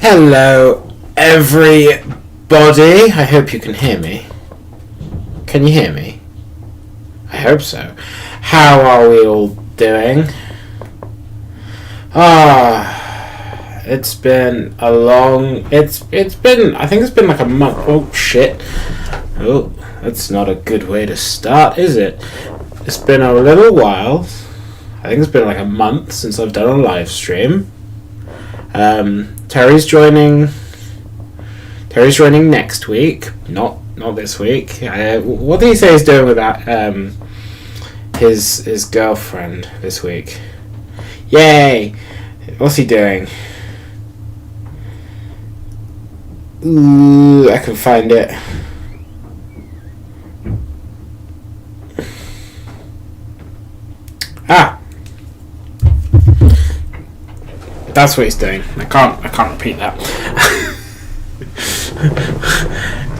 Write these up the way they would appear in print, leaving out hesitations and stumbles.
Hello, everybody. I hope you can hear me. Can you hear me? I hope so. How are we all doing? It's been a long... It's been... I think it's been like a month. Oh, shit. Oh, that's not a good way to start, is it? It's been a little while. I think it's been like a month since I've done a live stream. Terry's joining next week, not this week. What did he say he's doing with that? His girlfriend this week. Yay! What's he doing? Ooh, I can find it. That's what he's doing. I can't repeat that.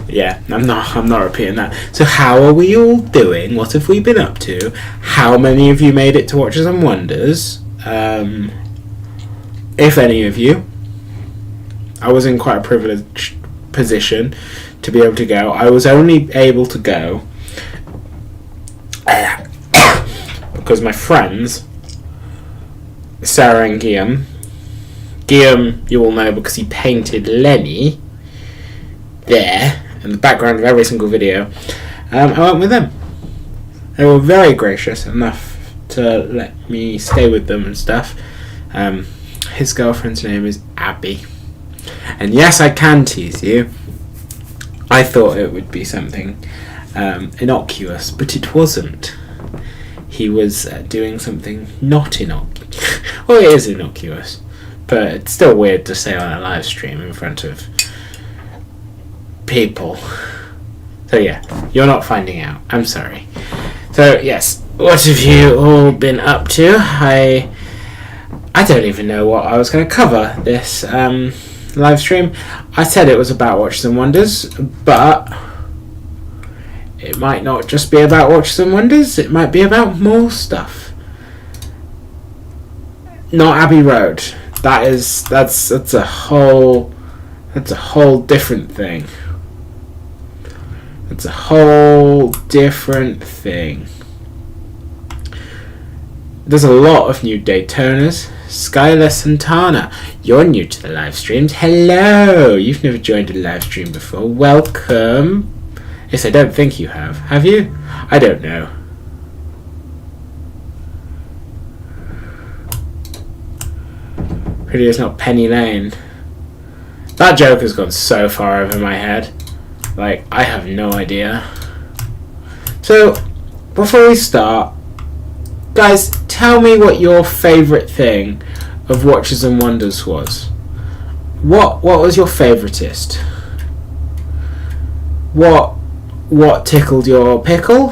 Yeah, I'm not repeating that. So how are we all doing? What have we been up to? How many of you made it to Watches and Wonders? If any of you. I was in quite a privileged position to be able to go. I was only able to go because my friends, Sarah and Guillaume, you will know because he painted Lenny there in the background of every single video. I went with them. They were very gracious enough to let me stay with them and stuff. His girlfriend's name is Abby. And yes, I can tease you. I thought it would be something innocuous, but it wasn't. He was doing something not innocuous. Well, it is innocuous. But it's still weird to say on a live stream in front of people. So yeah, you're not finding out. I'm sorry. So yes, what have you all been up to? I don't even know what I was going to cover this live stream. I said it was about Watches and Wonders, but it might not just be about Watches and Wonders. It might be about more stuff. Not Abbey Road. That's a whole different thing. It's a whole different thing. There's a lot of new Daytonas. Skylar Santana, you're new to the live streams. Hello, you've never joined a live stream before. Welcome. Yes, I don't think you have. Have you? I don't know. Pretty as not Penny Lane. That joke has gone so far over my head. Like, I have no idea. So, before we start, guys, tell me what your favourite thing of Watches and Wonders was. What was your favouriteest? What tickled your pickle?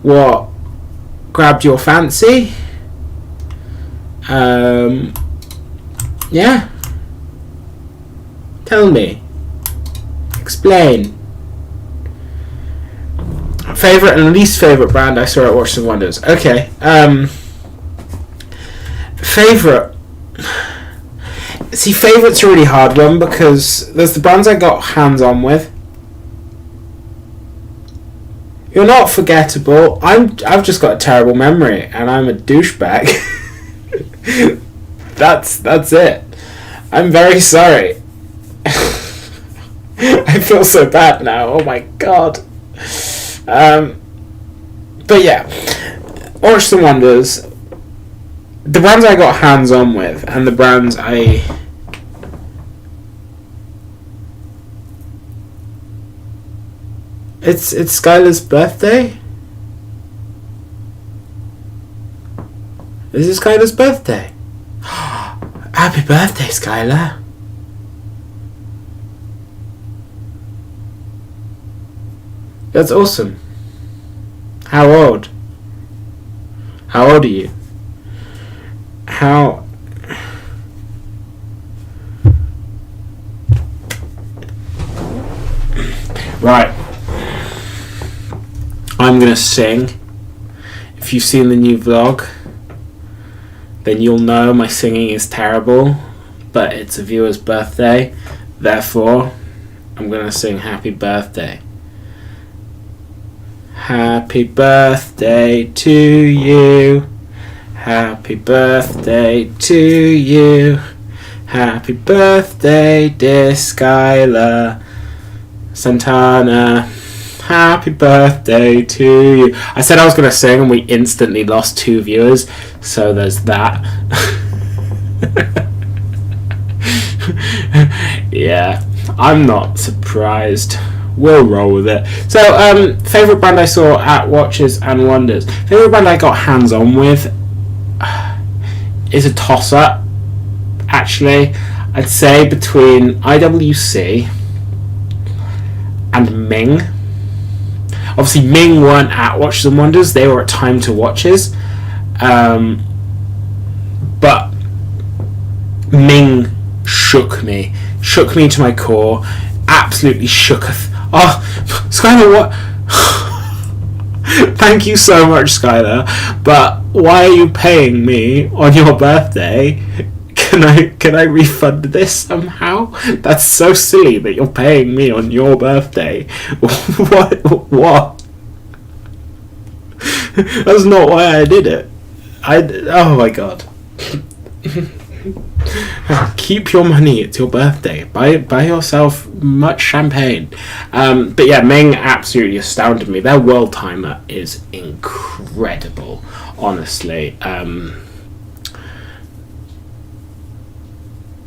What grabbed your fancy? Yeah. Tell me. Explain. Favourite and least favourite brand I saw at Watches and Wonders. Okay. Favourite. See, favourite's a really hard one because there's the brands I got hands on with. You're not forgettable. I've just got a terrible memory and I'm a douchebag. That's it. I'm very sorry. I feel so bad now. Oh my god. But yeah, Watches and Wonders. The brands I got hands on with, and the brands It's Skylar's birthday. Is it Skylar's birthday? Happy birthday, Skylar. That's awesome. How old? How old are you? How... Right. I'm gonna sing. If you've seen the new vlog, then you'll know my singing is terrible. but it's a viewer's birthday. Therefore, I'm going to sing happy birthday. Happy birthday to you. Happy birthday to you. Happy birthday, dear Skylar Santana. Happy birthday to you. I said I was going to sing and we instantly lost 2 viewers, so there's that. Yeah, I'm not surprised. We'll roll with it. So, favourite brand I saw at Watches and Wonders. Favourite brand I got hands-on with is a toss-up, actually. I'd say between IWC and Ming. Obviously, Ming weren't at Watches and Wonders. They were at Time to Watches. But Ming shook me to my core. Absolutely shooketh. Oh, Skylar, what? Thank you so much, Skylar. But why are you paying me on your birthday? Can I refund this somehow? That's so silly that you're paying me on your birthday. What? That's not why I did it. Oh my god. Keep your money, it's your birthday. Buy yourself much champagne. But yeah, Ming absolutely astounded me. Their world timer is incredible, honestly.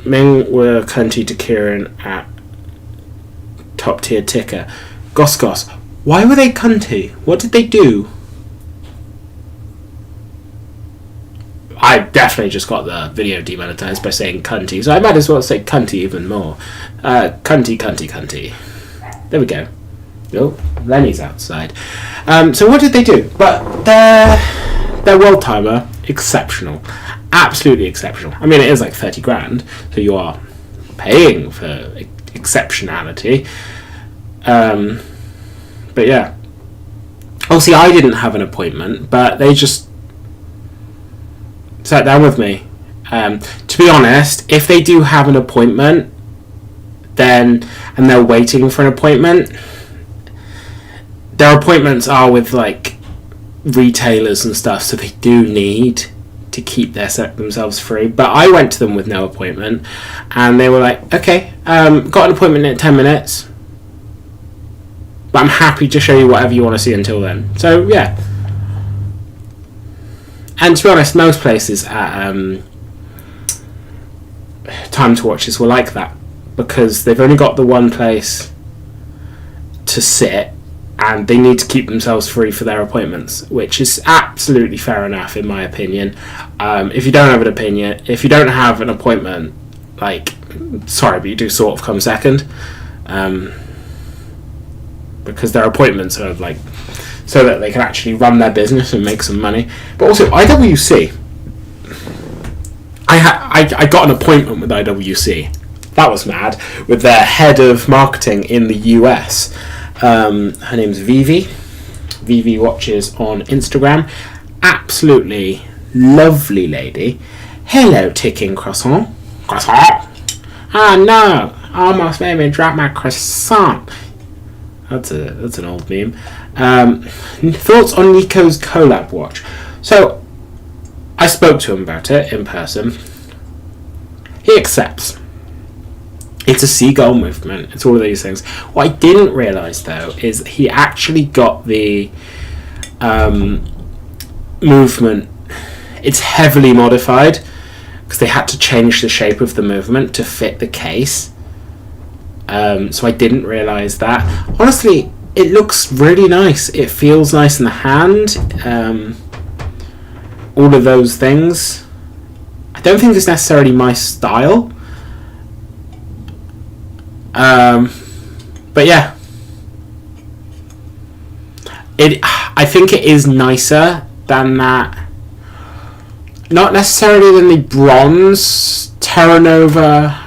Ming were cunty to Kieran at top tier ticker. Goss, why were they cunty? What did they do? I definitely just got the video demonetized by saying cunty, so I might as well say cunty even more. Cunty. There we go. Oh, Lenny's outside. So what did they do? But their world timer, exceptional. Absolutely exceptional. I mean, it is like 30 grand, so you are paying for exceptionality. But yeah. Obviously, I didn't have an appointment, but they just sat down with me. To be honest, if they do have an appointment, and they're waiting for an appointment, their appointments are with like retailers and stuff, so they do need to keep themselves free. But I went to them with no appointment, and they were like, okay, got an appointment in 10 minutes, but I'm happy to show you whatever you want to see until then. So yeah. And to be honest, most places at Time to Watches were like that, because they've only got the one place to sit and they need to keep themselves free for their appointments, which is absolutely fair enough in my opinion. If you don't have an appointment, like, sorry, but you do sort of come second, because their appointments are like so that they can actually run their business and make some money. But also IWC, I got an appointment with IWC. That was mad, with their head of marketing in the US. Her name's Vivi Watches on Instagram. Absolutely lovely lady. Hello, ticking croissant. Ah no, almost made me drop my croissant. That's an old meme. Thoughts on Nico's collab watch? So I spoke to him about it in person. He accepts. It's a seagull movement. It's all of these things. What I didn't realise though is he actually got the movement. It's heavily modified because they had to change the shape of the movement to fit the case. So I didn't realise that. Honestly, it looks really nice. It feels nice in the hand. All of those things. I don't think it's necessarily my style. But yeah. I think it is nicer than that. Not necessarily than the bronze Terra Nova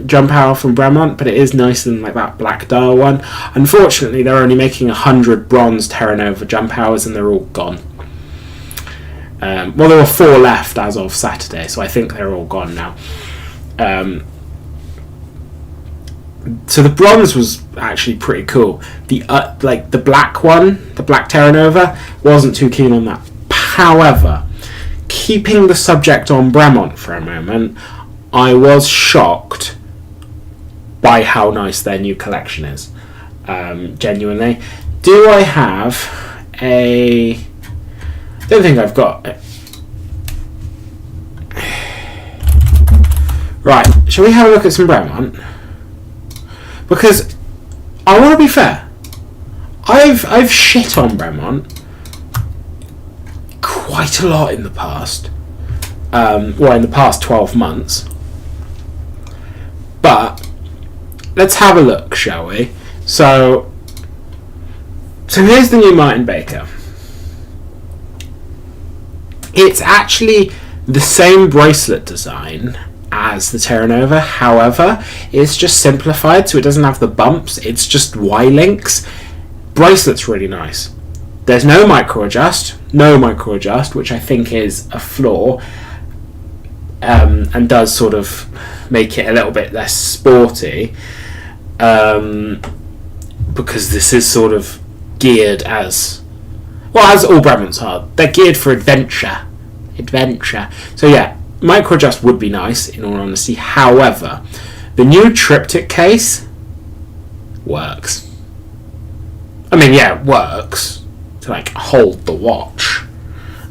jump hour from Bremont, but it is nicer than like that black dial one. Unfortunately, they're only making 100 bronze Terra Nova jump hours and they're all gone. Well, there were 4 left as of Saturday, so I think they're all gone now. So the bronze was actually pretty cool. The like the black one, the black Terra Nova, wasn't too keen on that. However, keeping the subject on Bremont for a moment, I was shocked by how nice their new collection is. Genuinely. Do I have a... don't think I've got it. Right, shall we have a look at some Bremont? Because I want to be fair, I've shit on Bremont quite a lot in the past. Well, in the past 12 months. But let's have a look, shall we? So here's the new Martin Baker. It's actually the same bracelet design as the Terra Nova, however, it's just simplified, so it doesn't have the bumps, it's just Y-links. Bracelet's really nice. There's no micro adjust, which I think is a flaw, and does sort of make it a little bit less sporty, because this is sort of geared as all Bremonts are. They're geared for adventure. So yeah, micro adjust would be nice, in all honesty. However, the new triptych case works. I mean, yeah, it works to like hold the watch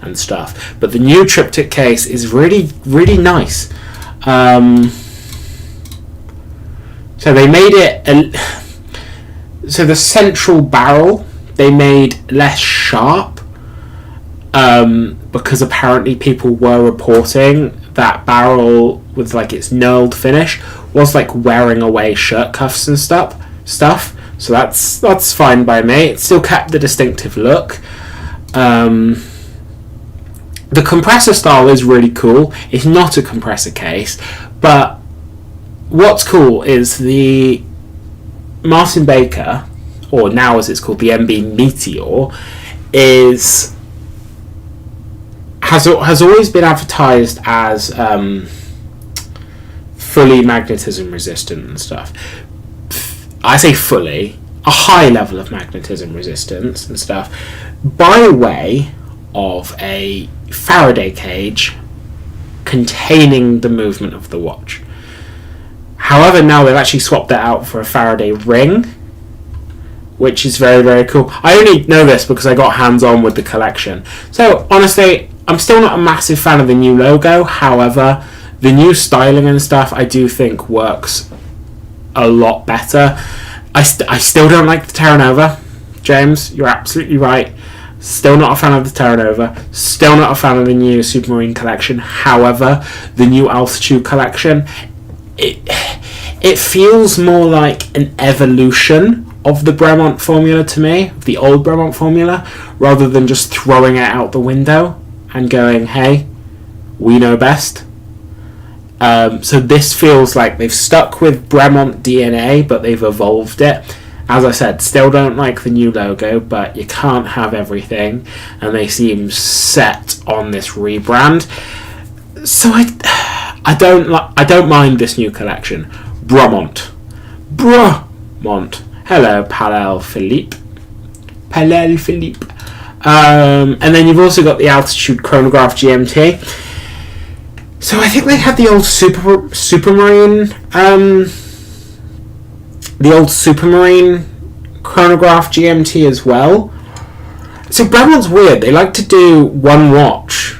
and stuff, but the new triptych case is really, really nice. So they made it so the central barrel they made less sharp, because apparently people were reporting that barrel with like its knurled finish was like wearing away shirt cuffs and stuff. So that's fine by me. It still kept the distinctive look. The compressor style is really cool. It's not a compressor case, but what's cool is the Martin Baker, or now as it's called, the MB Meteor, has always been advertised as fully magnetism resistant and stuff. I say fully, a high level of magnetism resistance and stuff, by way of a Faraday cage containing the movement of the watch. However, now they've actually swapped that out for a Faraday ring, which is very, very cool. I only know this because I got hands-on with the collection. So, honestly, I'm still not a massive fan of the new logo. However, the new styling and stuff I do think works a lot better. I still don't like the Terra Nova. James, you're absolutely right. Still not a fan of the Terra Nova. Still not a fan of the new Supermarine collection. However, the new Altitude collection, it feels more like an evolution of the Bremont formula to me, the old Bremont formula, rather than just throwing it out the window and going, hey, we know best. So this feels like they've stuck with Bremont DNA, but they've evolved it. As I said, still don't like the new logo, but you can't have everything, and they seem set on this rebrand. So I don't mind this new collection. Bremont. Hello, Palel Philippe. And then you've also got the Altitude Chronograph GMT. So I think they had the old Supermarine Chronograph GMT as well. So Bremont's weird. They like to do one watch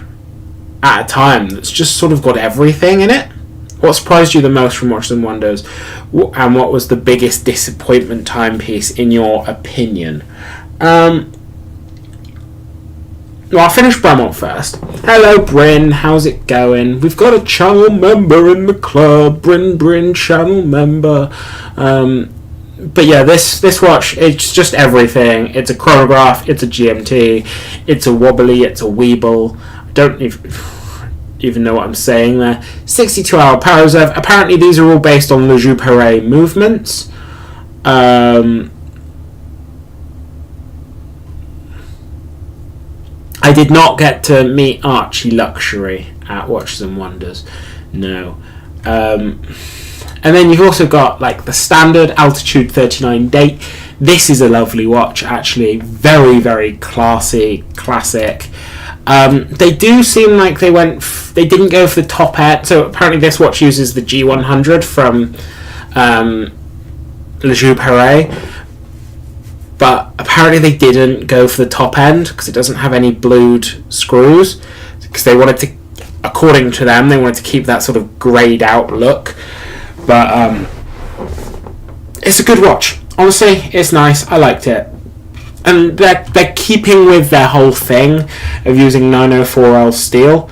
at a time that's just sort of got everything in it. What surprised you the most from Watches and Wonders, and what was the biggest disappointment timepiece in your opinion? Well, I'll finish Bremont first. Hello, Bryn. How's it going? We've got a channel member in the club. Bryn, channel member. But yeah, this watch, it's just everything. It's a chronograph. It's a GMT. It's a wobbly. It's a weeble. I don't even know what I'm saying there. 62-hour power reserve. Apparently, these are all based on Le Jour Perret movements. I did not get to meet Archie Luxury at Watches and Wonders. No. And then you've also got like the standard Altitude 39 date. This is a lovely watch, actually. Very, very classy, classic. They do seem like they didn't go for the top end. So apparently this watch uses the G100 from Le Jour Perret. But apparently they didn't go for the top end because it doesn't have any blued screws. Because they wanted to, according to them, they wanted to keep that sort of greyed out look. But it's a good watch. Honestly, it's nice. I liked it. And they're keeping with their whole thing of using 904L steel.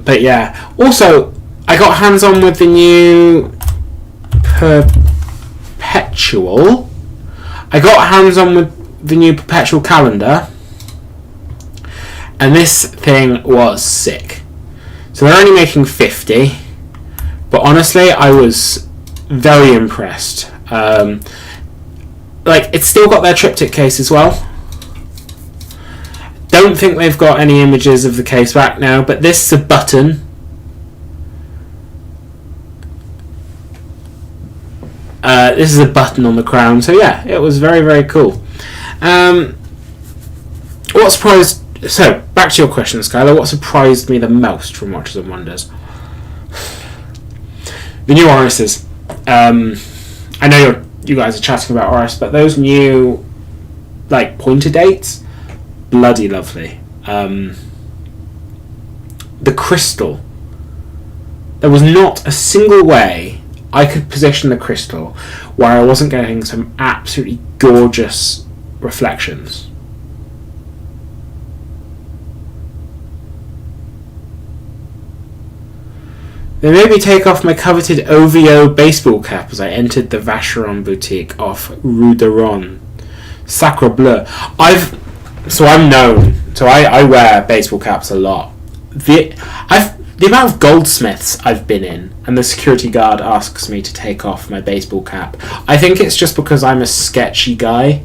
But yeah. Also, I got hands on with the new Perpetual. I got hands on with the new Perpetual calendar. And this thing was sick. So they're only making 50. But honestly, I was very impressed. Like, it's still got their triptych case as well. Don't think they've got any images of the case back now, but this is a button. This is a button on the crown, so yeah, it was very, very cool. What surprised... So, back to your question, Skylar. What surprised me the most from Watches and Wonders? The new Orises. I know you guys are chatting about Oris, but those new, like, pointer dates, bloody lovely. The crystal. There was not a single way I could position the crystal where I wasn't getting some absolutely gorgeous reflections. They made me take off my coveted OVO baseball cap as I entered the Vacheron boutique off Rue de Ron. Sacre bleu. I'm known. So I wear baseball caps a lot. The amount of goldsmiths I've been in, and the security guard asks me to take off my baseball cap. I think it's just because I'm a sketchy guy.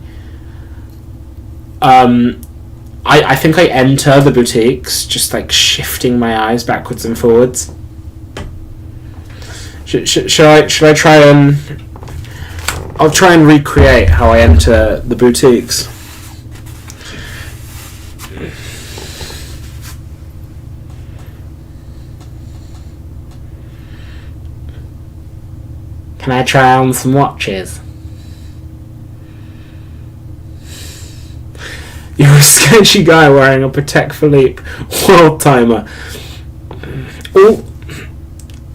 I think I enter the boutiques just like shifting my eyes backwards and forwards. Should I try and... I'll try and recreate how I enter the boutiques. Can I try on some watches? You're a sketchy guy wearing a Patek Philippe world timer. Oh.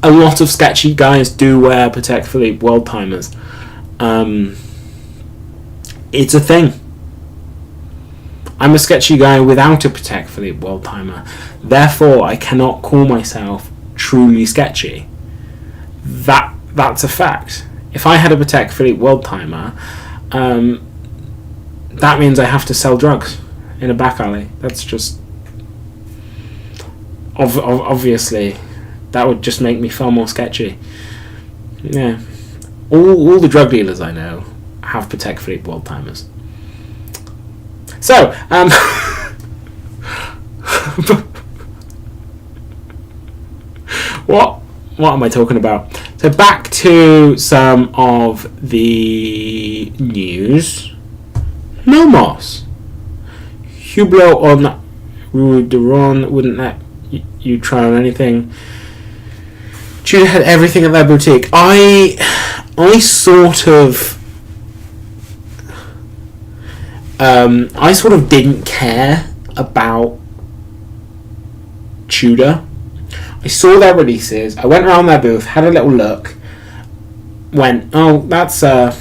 A lot of sketchy guys do wear Patek Philippe world timers. It's a thing. I'm a sketchy guy without a Patek Philippe world timer. Therefore, I cannot call myself truly sketchy. That's a fact. If I had a Patek Philippe world timer, that means I have to sell drugs in a back alley. That's just... obviously... That would just make me far more sketchy. Yeah. All the drug dealers I know have Patek Philippe world timers. So, what am I talking about? So back to some of the news. Nomos. Hublot on Rue de Ron wouldn't let you try on anything. Tudor had everything at their boutique. I sort of didn't care about Tudor. I saw their releases. I went around their booth, had a little look, went, oh, that's a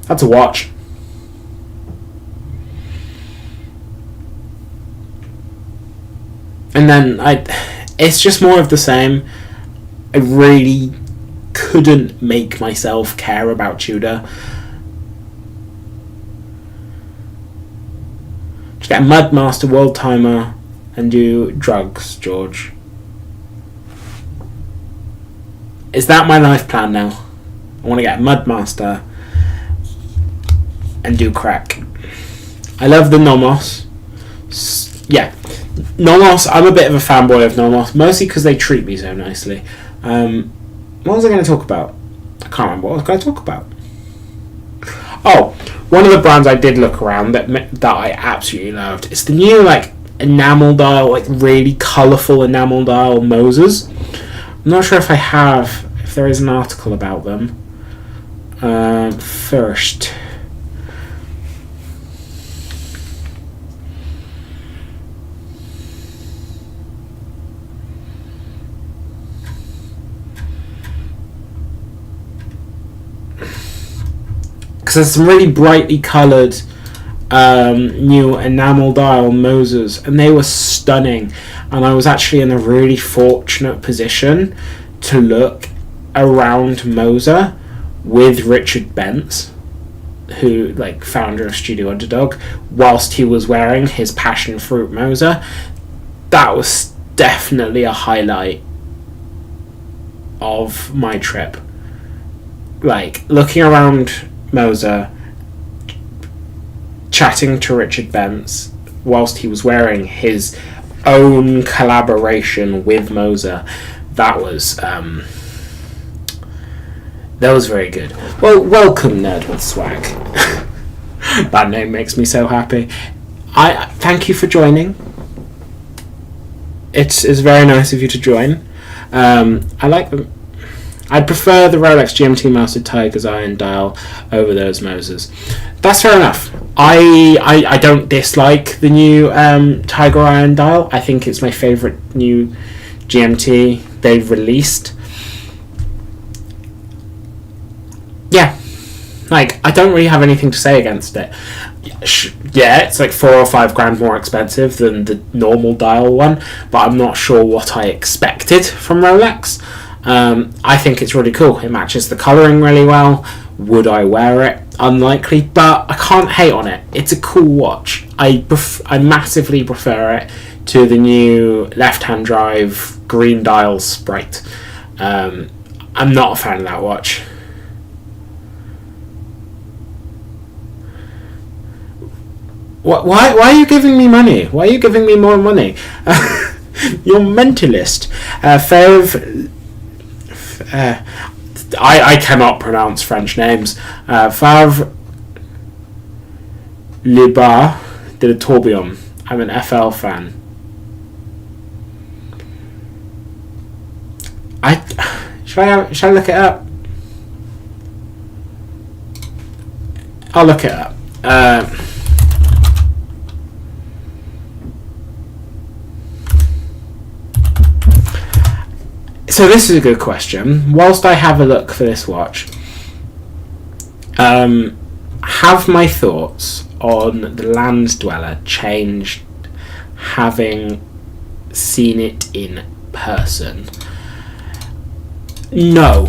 watch. And then it's just more of the same. I really couldn't make myself care about Tudor. Just get a Mudmaster world timer and do drugs, George. Is that my life plan now? I want to get a Mudmaster and do crack. I love the Nomos. Yeah. Nomos, I'm a bit of a fanboy of Nomos, mostly because they treat me so nicely. What was I going to talk about? I can't remember what I was going to talk about. Oh, one of the brands I did look around that I absolutely loved. It's the new like enamel dial, like really colourful enamel dial Moses. I'm not sure if there is an article about them. First. Because there's some really brightly coloured new enamel dial Moses, and they were stunning. And I was actually in a really fortunate position to look around Moser with Richard Bentz, who like founder of Studio Underdog, whilst he was wearing his passion fruit Moser. That was definitely a highlight of my trip. Like looking around Moser, chatting to Richard Bentz whilst he was wearing his own collaboration with Moser. That was very good. Well, welcome Nerd with Swag. That name makes me so happy. I thank you for joining. It's very nice of you to join. I like them. I'd prefer the Rolex GMT mounted Tiger's Iron dial over those Mosers. That's fair enough. I don't dislike the new Tiger Iron dial. I think it's my favourite new GMT they've released. Yeah, like I don't really have anything to say against it. Yeah, it's like $4 or $5 grand more expensive than the normal dial one, but I'm not sure what I expected from Rolex. I think it's really cool. It matches the colouring really well. Would I wear it? Unlikely, but I can't hate on it. It's a cool watch. I massively prefer it to the new left-hand drive green dial Sprite. I'm not a fan of that watch. Why are you giving me money? Why are you giving me more money? You're mentalist. I cannot pronounce French names. Favre Libar de la Tourbillon. I'm an FL fan. Should I look it up? I'll look it up. So this is a good question. Whilst I have a look for this watch, have my thoughts on the Land Dweller changed having seen it in person? No.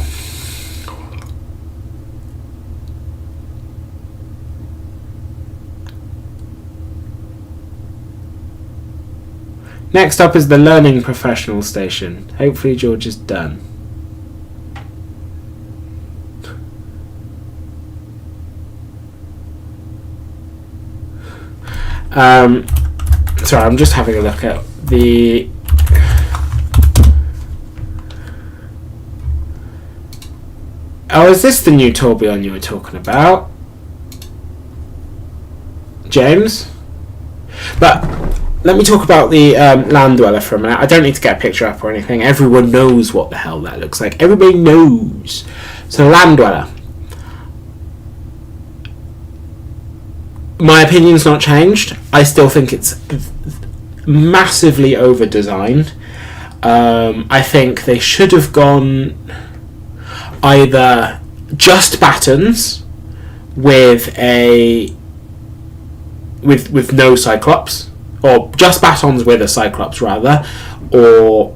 Next up is the Learning Professional Station. Hopefully George is done. Sorry, I'm just having a look at the... Oh, is this the new tourbillon you were talking about? James? But... let me talk about the Land Dweller for a minute. I don't need to get a picture up or anything. Everyone knows what the hell that looks like. Everybody knows. So Land Dweller. My opinion's not changed. I still think it's massively over-designed. I think they should have gone either just battens with no Cyclops, or just batons with a Cyclops rather, or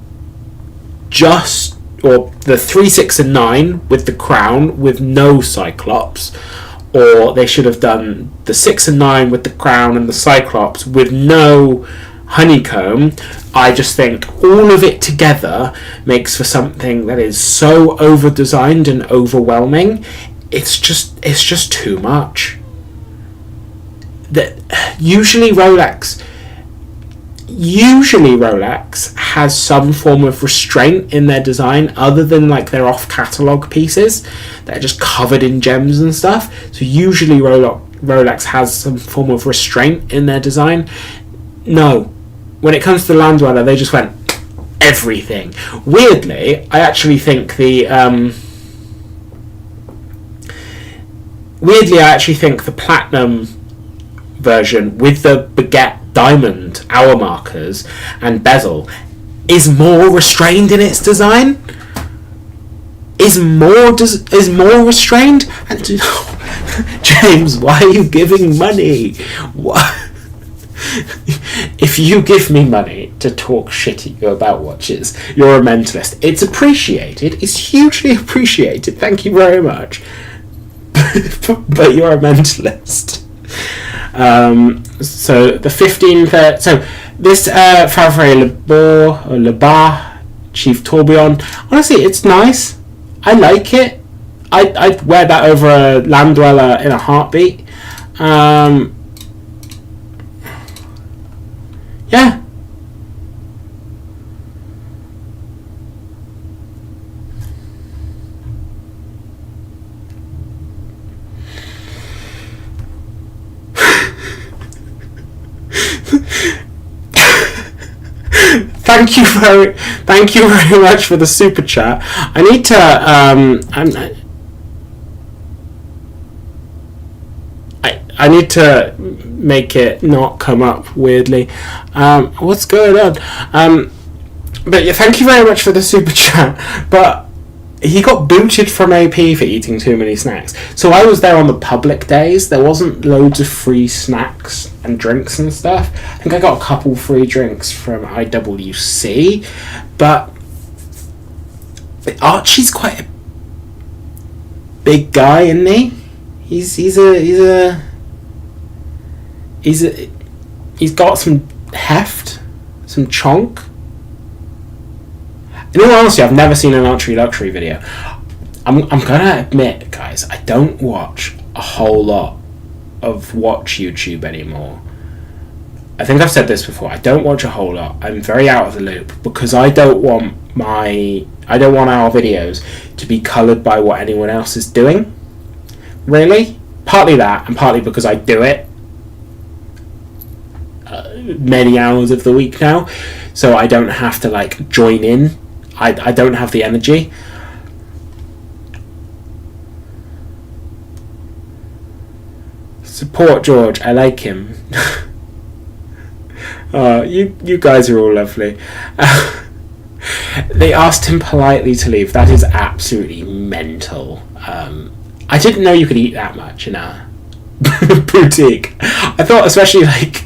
the 3, 6 and 9 with the crown with no Cyclops, or they should have done the 6 and 9 with the crown and the Cyclops with no honeycomb. I just think all of it together makes for something that is so over designed and overwhelming. It's just too much. That usually Rolex, usually Rolex has some form of restraint in their design, other than like their off-catalogue pieces that are just covered in gems and stuff. So usually Rolex has some form of restraint in their design. No, when it comes to the Land Dweller, they just went everything. Weirdly, I actually think the platinum version with the baguette diamond hour markers and bezel is more restrained in its design. Is more restrained. And James, why are you giving money? What? If you give me money to talk shit at you about watches, you're a mentalist. It's appreciated. It's hugely appreciated. Thank you very much. But you're a mentalist. So the 15th. So this Favre Le Bar Chief Tourbillon. Honestly, it's nice. I like it. I'd wear that over a Land Dweller in a heartbeat. Yeah. Thank you very much for the super chat. I need to I need to make it not come up weirdly. What's going on? But yeah, thank you very much for the super chat. But he got booted from AP for eating too many snacks. So I was there on the public days. There wasn't loads of free snacks and drinks and stuff. I think I got a couple free drinks from IWC. But Archie's quite a big guy, isn't he? He's got some heft, some chonk. In all honesty, I've never seen an Archery Luxury video. I'm gonna admit, guys, I don't watch a whole lot of watch YouTube anymore. I think I've said this before. I don't watch a whole lot. I'm very out of the loop because I don't want our videos to be coloured by what anyone else is doing. Really, partly that, and partly because I do it many hours of the week now, so I don't have to like join in. I don't have the energy. Support George. I like him. You guys are all lovely. They asked him politely to leave. That is absolutely mental. I didn't know you could eat that much in a boutique. I thought especially like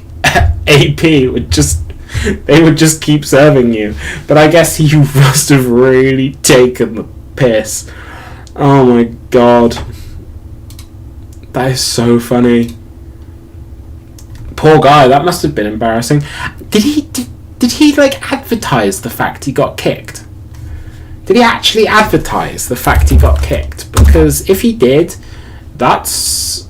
AP would just keep serving you, but I guess you must have really taken the piss. Oh my god, that is so funny. Poor guy, that must have been embarrassing. Did he like advertise the fact he got kicked? Did he actually advertise the fact he got kicked? Because if he did, that's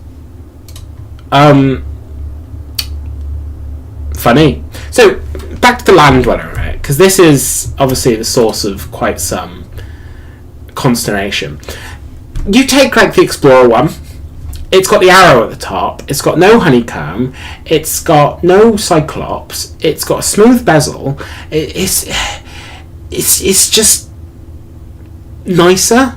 funny. So back to the Land Dweller, right? Because this is obviously the source of quite some consternation. You take like the Explorer one. It's got the arrow at the top. It's got no honeycomb. It's got no cyclops. It's got a smooth bezel. It's just nicer.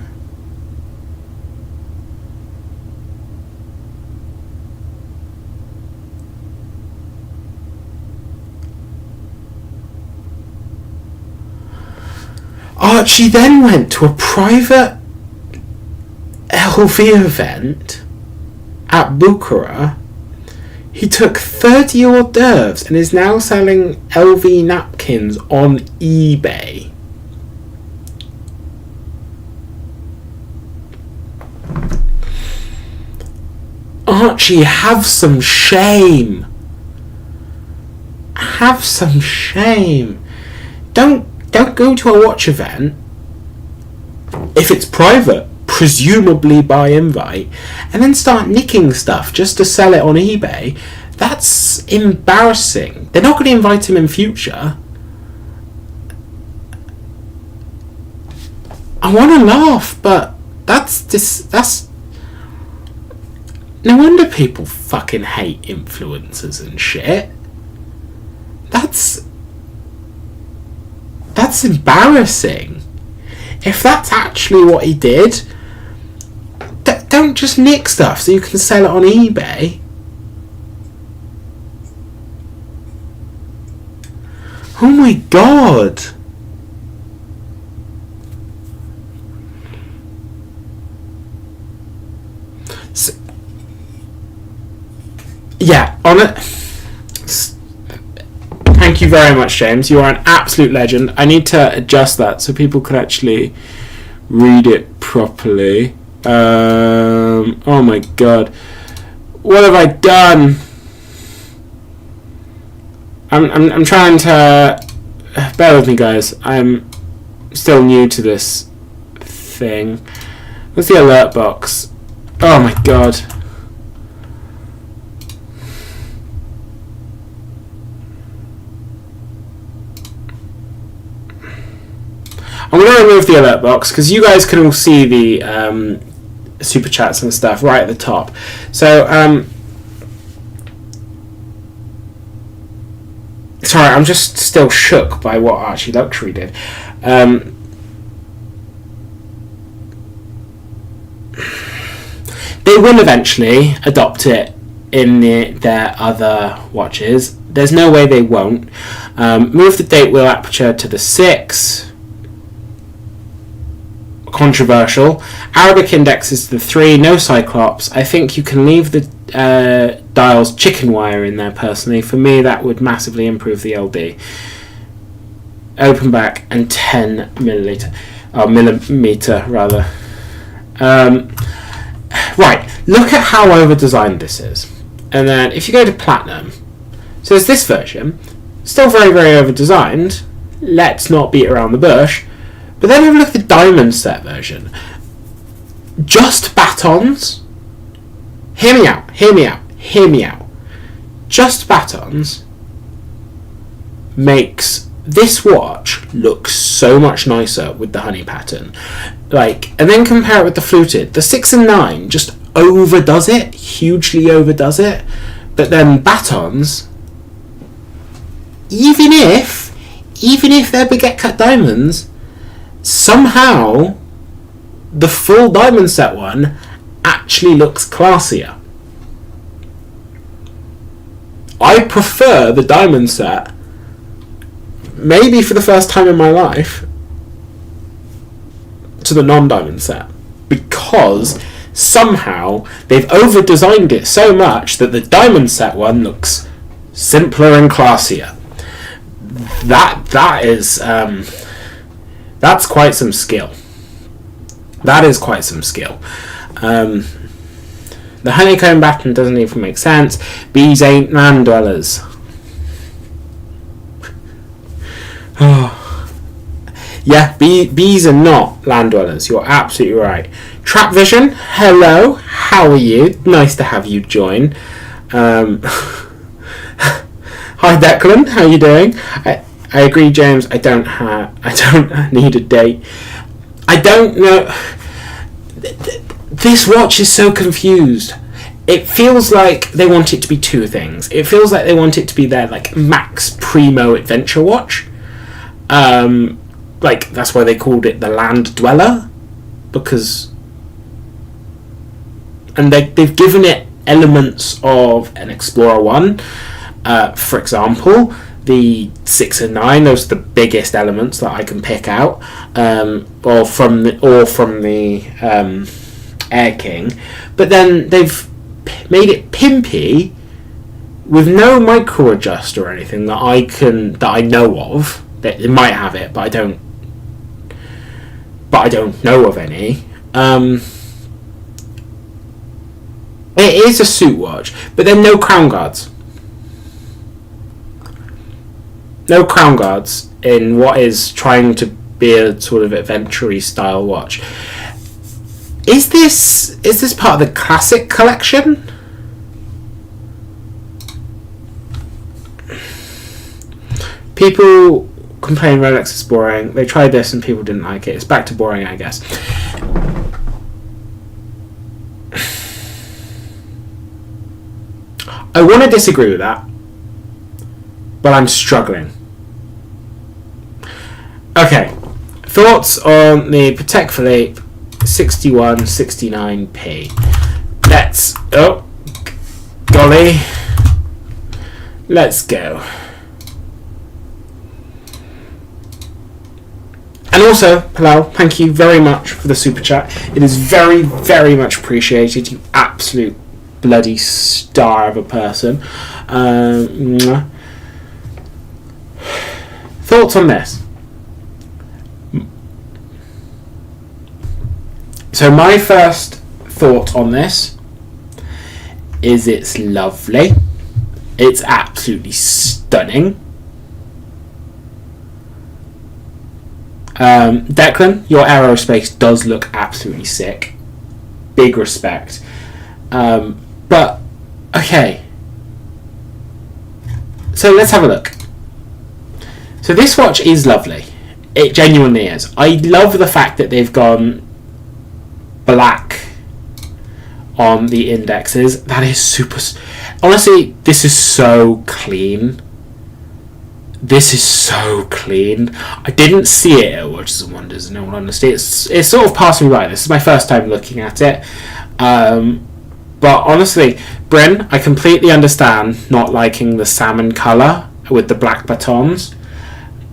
Archie then went to a private LV event at Bukhara. He took 30 hors d'oeuvres and is now selling LV napkins on eBay. Archie, have some shame. Have some shame. Don't go to a watch event if it's private, presumably by invite, and then start nicking stuff just to sell it on eBay. That's embarrassing. They're not going to invite him in future. I want to laugh, but that's no wonder people fucking hate influencers and shit. That's embarrassing. If that's actually what he did, don't just nick stuff so you can sell it on eBay. Oh my god. So, yeah, on it. Thank you very much, James. You are an absolute legend. I need to adjust that so people can actually read it properly. Oh my god. What have I done? I'm trying to... Bear with me, guys. I'm still new to this thing. What's the alert box? Oh my god. I'm going to remove the alert box because you guys can all see the super chats and stuff right at the top. So, sorry, I'm just still shook by what Archie Luxury did. They will eventually adopt it in their other watches. There's no way they won't. Move the date wheel aperture to the 6. Controversial. Arabic index is the 3. No Cyclops. I think you can leave the dial's chicken wire in there personally. For me, that would massively improve the LD. Open back and 10 milliliter. Oh, millimeter rather. Right, look at how over-designed this is. And then if you go to Platinum, so there's this version, still very, very over-designed. Let's not beat around the bush. But then have a look at the Diamond Set version. Just batons. Hear me out, hear me out, hear me out. Just batons makes this watch look so much nicer with the honey pattern. Like, and then compare it with the fluted. The 6 and 9 just overdoes it, hugely overdoes it. But then batons, even if they're baguette cut diamonds, somehow the full Diamond Set one actually looks classier. I prefer the Diamond Set, maybe for the first time in my life, to the non-Diamond Set, because somehow they've over-designed it so much that the Diamond Set one looks simpler and classier. That is that's quite some skill. That is quite some skill. The honeycomb pattern doesn't even make sense. Bees ain't land dwellers. Yeah, bees are not land dwellers. You're absolutely right. Trap Vision, hello. How are you? Nice to have you join. Hi Declan, how are you doing? I agree, James. I don't need a date. I don't know. This watch is so confused. It feels like they want it to be two things. It feels like they want it to be their like max primo adventure watch. Like that's why they called it the Land Dweller, because, and they've given it elements of an Explorer 1. For example, the 6 and 9, those are the biggest elements that I can pick out, or from the Air King. But then they've made it pimpy with no micro adjust or anything that I know of. That it might have it, but I don't know of any. It is a suit watch, but then no crown guards. No crown guards in what is trying to be a sort of adventure-y style watch. Is this part of the classic collection? People complain Rolex is boring. They tried this and people didn't like it. It's back to boring, I guess. I want to disagree with that, but I'm struggling. Okay, thoughts on the Patek Philippe 6169p. Let's, oh, golly, let's go. And also, Palau, thank you very much for the super chat. It is very, very much appreciated. You absolute bloody star of a person. Thoughts on this? So my first thought on this is it's lovely. It's absolutely stunning. Declan, your aerospace does look absolutely sick. Big respect. But, okay. So let's have a look. So this watch is lovely. It genuinely is. I love the fact that they've gone black on the indexes. That is super... Honestly, this is so clean. This is so clean. I didn't see it at Watches and Wonders, in all honesty. It's sort of passed me by. This is my first time looking at it. But honestly, Bryn, I completely understand not liking the salmon colour with the black batons.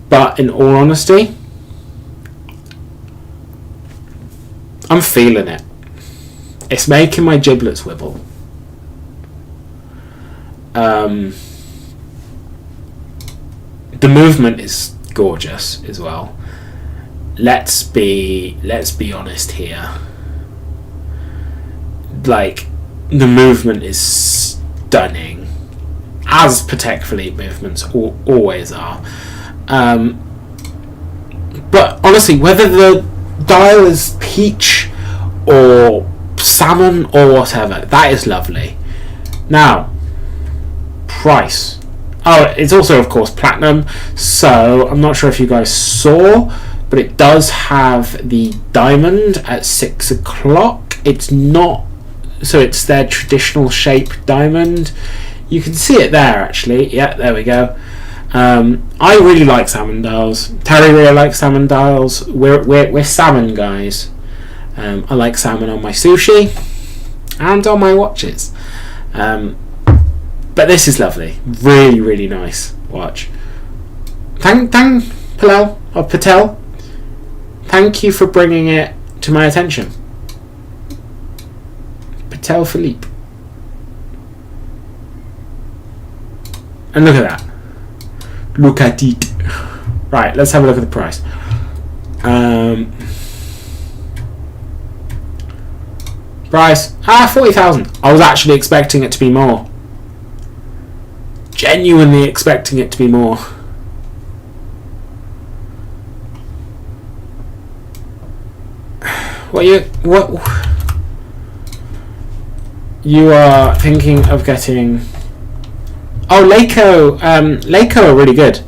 But in all honesty, I'm feeling it. It's making my giblets wibble. The movement is gorgeous as well. Let's be honest here. Like, the movement is stunning, as Patek Philippe movements always are. But honestly, whether the dial is peach or salmon or whatever, that is lovely. Now, price. Oh, it's also, of course, platinum. So I'm not sure if you guys saw, but it does have the diamond at 6 o'clock. It's not, so it's their traditional shape diamond. You can see it there, actually. Yeah, there we go. I really like salmon dials. Terry really likes salmon dials. We're salmon guys. I like salmon on my sushi and on my watches. But this is lovely. Really, really nice watch. Thank Patel. Thank you for bringing it to my attention. Patel Philippe. And look at that. Look at it. Right, let's have a look at the price. Price. 40,000. I was actually expecting it to be more. Genuinely expecting it to be more. What you are thinking of getting? Oh, Leico are really good.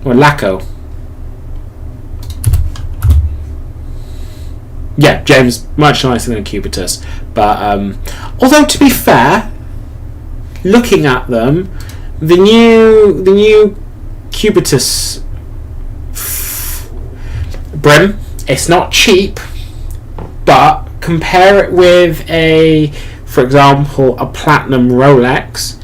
Or Laco. Yeah, James, much nicer than a Cubitus. But although to be fair, looking at them, the new Cubitus brim, it's not cheap, but compare it with for example, a platinum Rolex,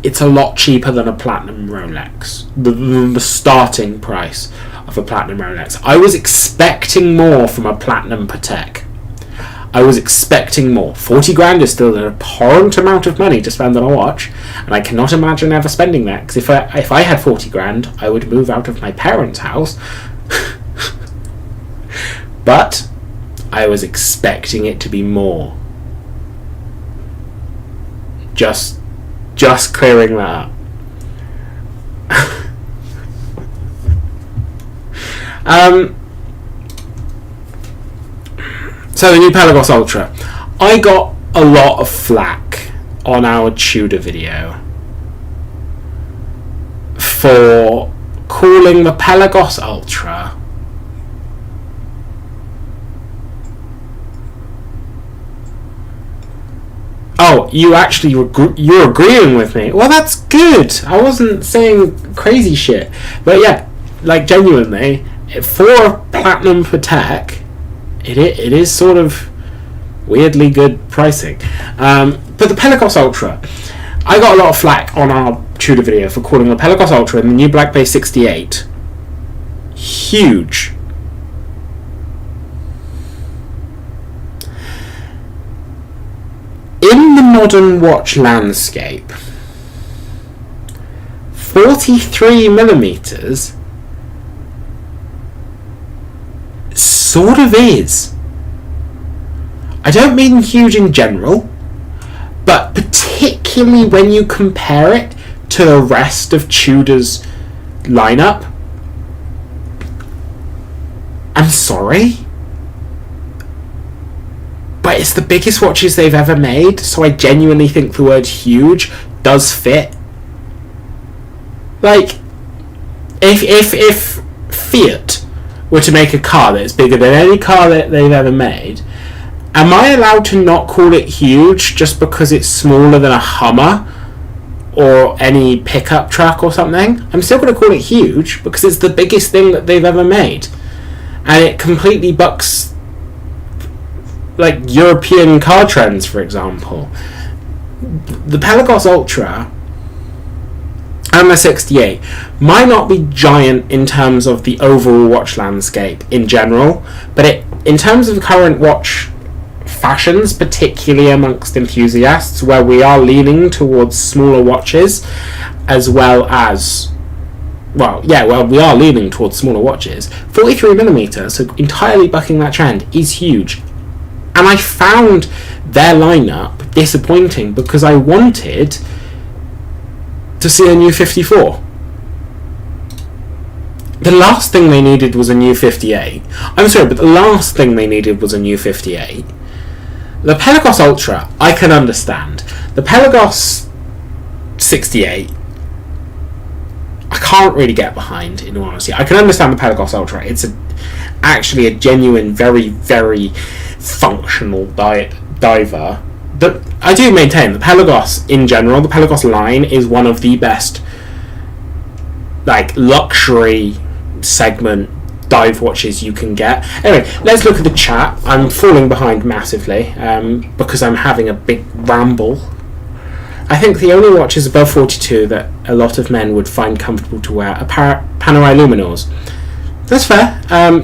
it's a lot cheaper than a platinum Rolex. The starting price of a platinum Rolex. I was expecting more from a platinum Patek. I was expecting more. 40 grand is still an abhorrent amount of money to spend on a watch, and I cannot imagine ever spending that, because if I had 40 grand, I would move out of my parents' house. But I was expecting it to be more. Just clearing that up. So the new Pelagos Ultra. I got a lot of flack on our Tudor video for calling the Pelagos Ultra Oh, you're agreeing with me. Well, that's good. I wasn't saying crazy shit. But yeah, like genuinely, for Platinum Patek, it is sort of weirdly good pricing. But the Pelagos Ultra, I got a lot of flack on our Tudor video for calling the Pelagos Ultra and the new Black Bay 68 huge. In the modern watch landscape, 43mm sort of is. I don't mean huge in general, but particularly when you compare it to the rest of Tudor's lineup. I'm sorry, but it's the biggest watches they've ever made, so I genuinely think the word huge does fit. Like, if Fiat were to make a car that's bigger than any car that they've ever made, am I allowed to not call it huge just because it's smaller than a Hummer or any pickup truck or something? I'm still going to call it huge because it's the biggest thing that they've ever made. And it completely bucks like European car trends, for example. The Pelagos Ultra and the 68 might not be giant in terms of the overall watch landscape in general, but in terms of current watch fashions, particularly amongst enthusiasts, where we are leaning towards smaller watches, as well as we are leaning towards smaller watches. 43mm, so entirely bucking that trend, is huge. And I found their lineup disappointing because I wanted to see a new 54. The last thing they needed was a new 58. I'm sorry, but the last thing they needed was a new 58. The Pelagos Ultra, I can understand. The Pelagos 68, I can't really get behind, in all honesty. I can understand the Pelagos Ultra. It's actually a genuine, very, very functional diver. But I do maintain the Pelagos in general, the Pelagos line is one of the best like luxury segment dive watches you can get. Anyway, let's look at the chat. I'm falling behind massively because I'm having a big ramble. I think the only watches above 42 that a lot of men would find comfortable to wear are Panerai Luminors. That's fair.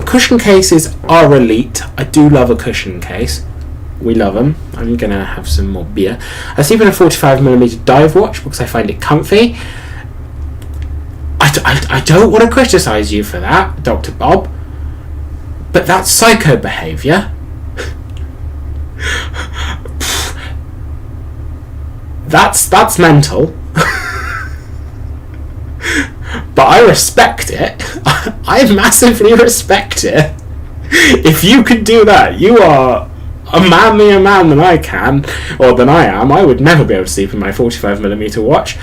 Cushion cases are elite. I do love a cushion case. We love them. I'm going to have some more beer. I sleep in a 45mm dive watch because I find it comfy. I don't want to criticise you for that, Dr. Bob, but that's psycho behaviour. That's mental. But I respect it. I massively respect it. If you could do that, you are a manlier man than I can, or than I am. I would never be able to sleep in my 45mm watch.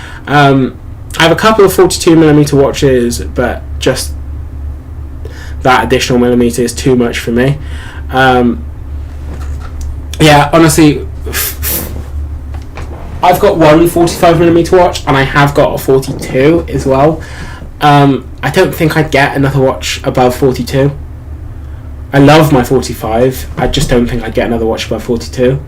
I have a couple of 42mm watches, but just that additional millimeter is too much for me. Yeah, honestly, I've got one 45mm watch, and I have got a 42 as well. I don't think I'd get another watch above 42. I love my 45. I just don't think I'd get another watch above 42.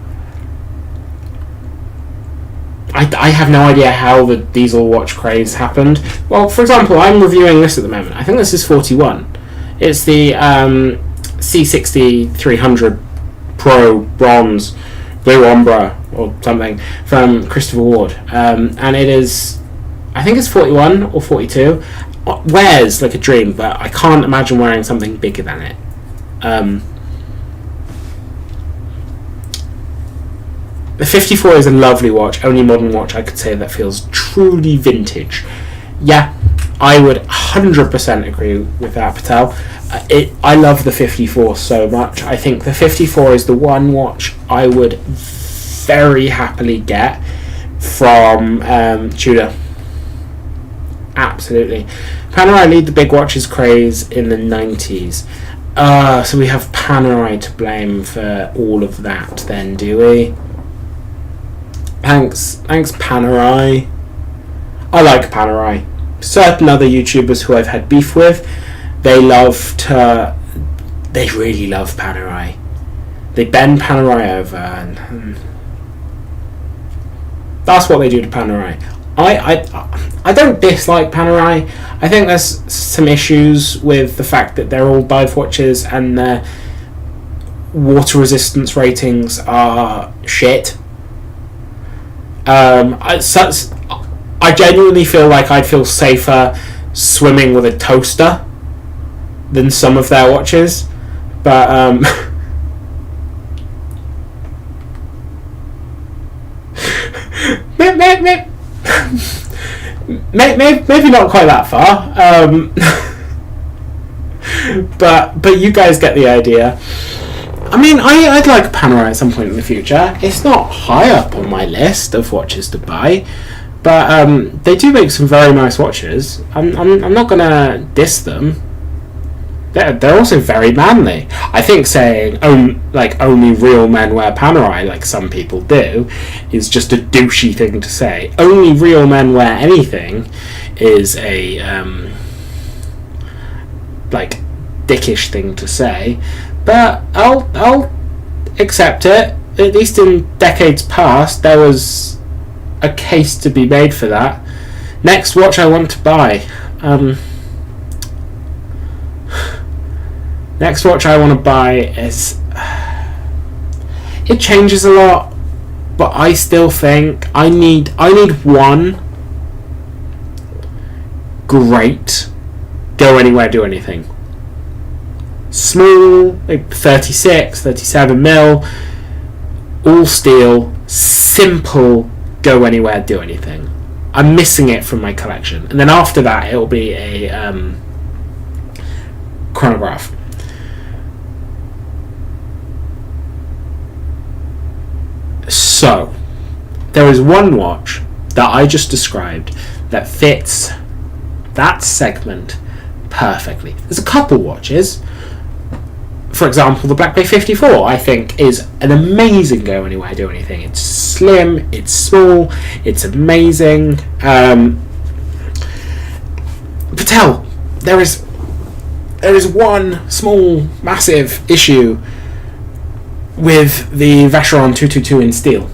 I have no idea how the diesel watch craze happened. Well, for example, I'm reviewing this at the moment. I think this is 41. It's the C60 300 Pro Bronze Blue Ombre or something from Christopher Ward. And it is, I think it's 41 or 42. Wears like a dream, but I can't imagine wearing something bigger than it. The 54 is a lovely watch, only modern watch I could say that feels truly vintage. Yeah, I would 100% agree with that, Patel. I love the 54 so much. I think the 54 is the one watch I would very happily get from Tudor. Absolutely. Panerai lead the big watches craze in the 90s. So we have Panerai to blame for all of that then, do we? Thanks Panerai. I like Panerai. Certain other YouTubers who I've had beef with, they really love Panerai. They bend Panerai over, and that's what they do to Panerai. I don't dislike Panerai. I think there's some issues with the fact that they're all dive watches and their water resistance ratings are shit. I genuinely feel like I'd feel safer swimming with a toaster than some of their watches, but maybe not quite that far, but you guys get the idea. I mean, I'd like Panerai at some point in the future. It's not high up on my list of watches to buy, but they do make some very nice watches. I'm not gonna diss them. They're also very manly. I think saying only real men wear Panerai, like some people do, is just a douchey thing to say. Only real men wear anything is a dickish thing to say. But I'll accept it. At least in decades past, there was a case to be made for that. Next watch I want to buy. Next watch I want to buy is... It changes a lot, but I still think I need one great go anywhere, do anything. Small, like 36, 37 mil, all steel, simple, go anywhere, do anything. I'm missing it from my collection. And then after that, it'll be a chronograph. So, there is one watch that I just described that fits that segment perfectly. There's a couple watches. For example, the Black Bay 54, I think, is an amazing go anywhere, do anything. It's slim, it's small, it's amazing. Patel, there is one small, massive issue with the Vacheron 222 in steel.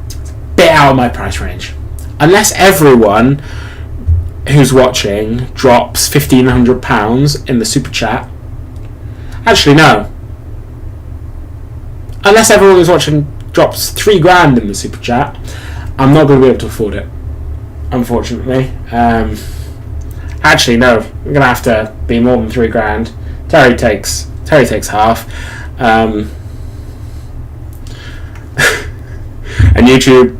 It's a bit out of my price range. Unless everyone who's watching drops £1,500 in the super chat. Actually, no. Unless everyone who's watching drops £3,000 in the super chat, I'm not going to be able to afford it, unfortunately. Actually, no. We're going to have to be more than £3,000. Terry takes half. And YouTube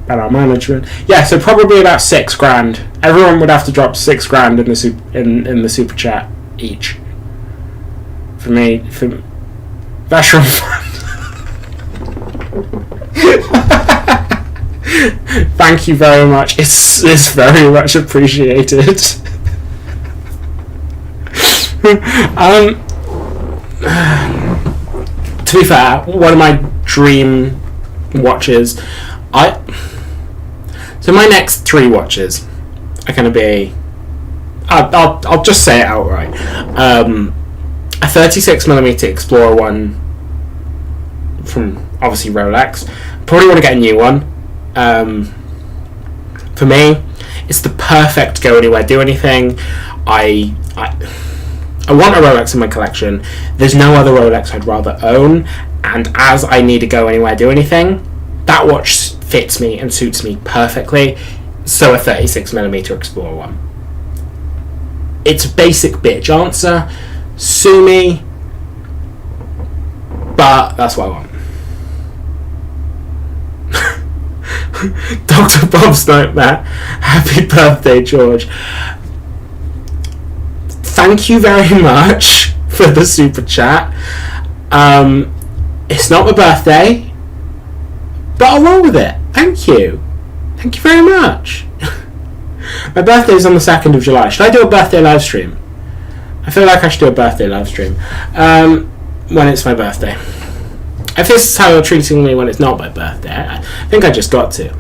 and our management. Yeah, so probably about £6,000. Everyone would have to drop £6,000 in the super chat each. For me, for Vacheron Thank you very much. It's very much appreciated. To be fair, one of my dream watches, so my next three watches are going to be, I'll just say it outright, a 36mm Explorer one from obviously Rolex. Probably want to get a new one. For me, it's the perfect go anywhere, do anything. I want a Rolex in my collection. There's no other Rolex I'd rather own, and as I need to go anywhere, do anything, that watch fits me and suits me perfectly. So a 36mm Explorer one. It's a basic bitch answer. Sue me, but that's what I want. Dr. Bob's Nightmare. Happy birthday, George. Thank you very much for the super chat. It's not my birthday, but I'll roll with it. Thank you. Thank you very much. My birthday is on the 2nd of July. Should I do a birthday live stream? I feel like I should do a birthday live stream when it's my birthday. If this is how you're treating me when it's not my birthday, I think I just got to.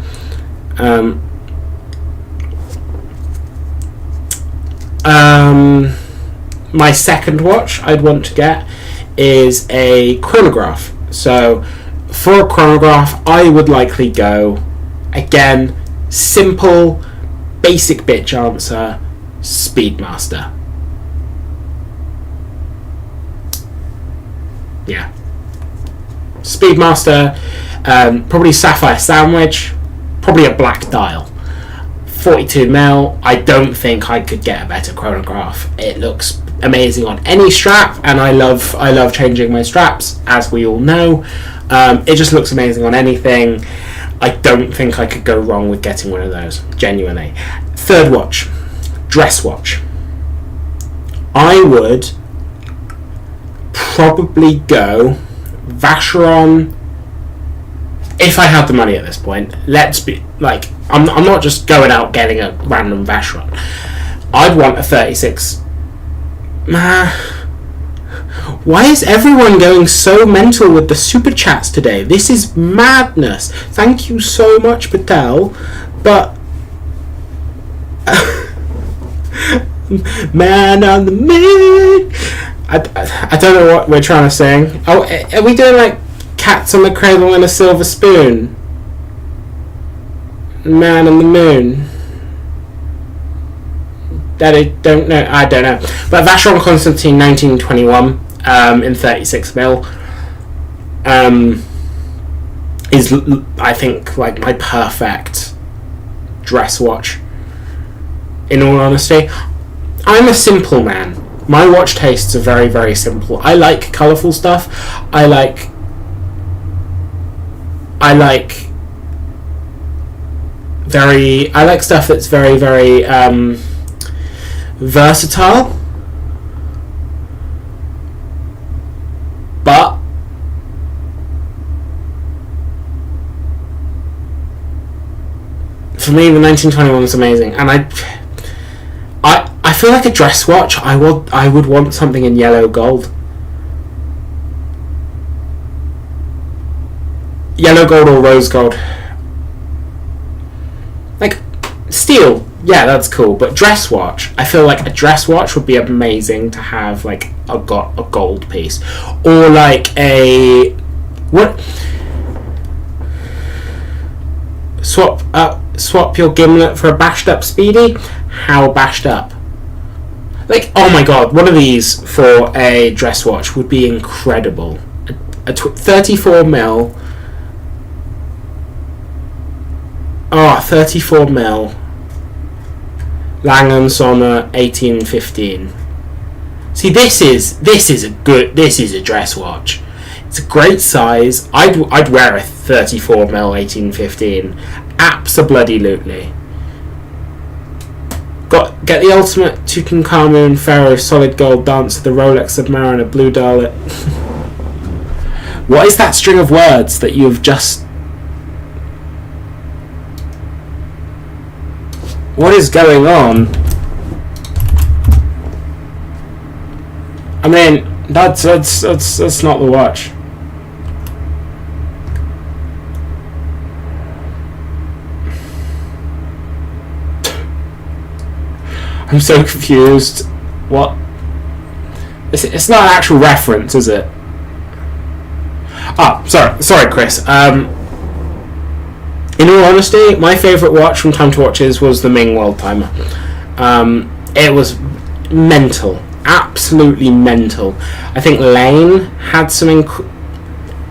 My second watch I'd want to get is a chronograph. So for a chronograph, I would likely go, again, simple, basic bitch answer, Speedmaster. Yeah. Speedmaster, probably sapphire sandwich, probably a black dial. 42mm, I don't think I could get a better chronograph. It looks amazing on any strap, and I love changing my straps, as we all know. It just looks amazing on anything. I don't think I could go wrong with getting one of those, genuinely. Third watch, dress watch. I would probably go Vacheron, if I had the money at this point. Let's be like, I'm not just going out getting a random Vacheron. I'd want a 36. Why is everyone going so mental with the super chats today? This is madness. Thank you so much, Patel. But man on the moon. I don't know what we're trying to sing. Oh, are we doing like Cats on the Cradle and a Silver Spoon? Man on the Moon. That I don't know. I don't know. But Vacheron Constantine 1921 in 36mm is, I think, like my perfect dress watch. In all honesty, I'm a simple man. My watch tastes are very, very simple. I like colourful stuff. I like stuff that's very, very versatile. But for me, the 1921 is amazing, and I feel like a dress watch. I would want something in yellow gold. Yellow gold or rose gold. Like steel, yeah, that's cool. But dress watch, I feel like a dress watch would be amazing to have, like a gold piece, or like a what? Swap your gimlet for a bashed up Speedy. How bashed up? Like, oh my god, one of these for a dress watch would be incredible. A 34mm. Oh, 34mm. Langham Sonner 1815. See, this is a dress watch. It's a great size. I'd wear a 34mm 1815. Abso-bloody-lutely. Get the ultimate Tutankhamun Pharaoh solid gold dance with the Rolex Submariner blue dial. What is that string of words that you've just... What is going on? I mean, that's not the watch. I'm so confused. What? It's not an actual reference, is it? Ah, sorry, Chris. In all honesty, my favourite watch from Time to Watches was the Ming World Timer. It was mental, absolutely mental. I think Lane had some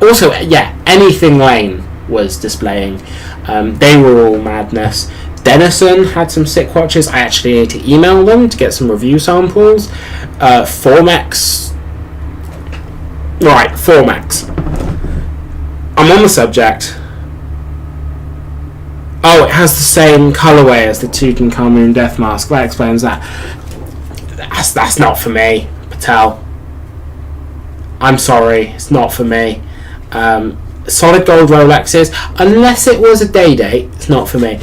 also, yeah, anything Lane was displaying. They were all madness. Denison had some sick watches. I actually need to email them to get some review samples. Formex. Right, Formex. I'm on the subject. Oh, it has the same colourway as the Tutankhamun Death Mask. That explains that. That's not for me, Patel. I'm sorry, it's not for me. solid gold Rolexes, unless it was a day date, it's not for me.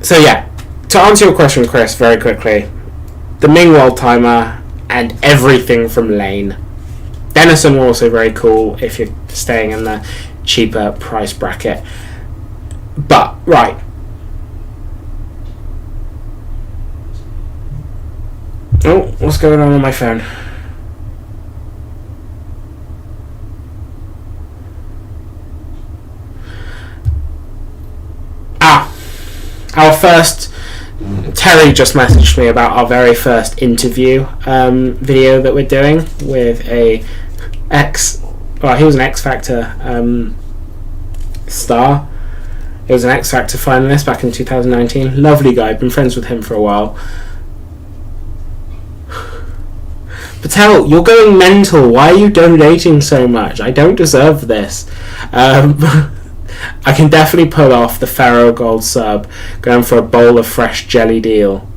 So yeah, to answer your question, Chris, very quickly, the Ming World Timer and everything from Lane. Denison were also very cool if you're staying in the cheaper price bracket. But, right. Oh, what's going on my phone? Our first... Terry just messaged me about our very first interview video that we're doing with a he was an X Factor star. He was an X Factor finalist back in 2019. Lovely guy, been friends with him for a while. Patel, you're going mental. Why are you donating so much? I don't deserve this. I can definitely pull off the Pharaoh Gold sub, going for a bowl of fresh jelly deal.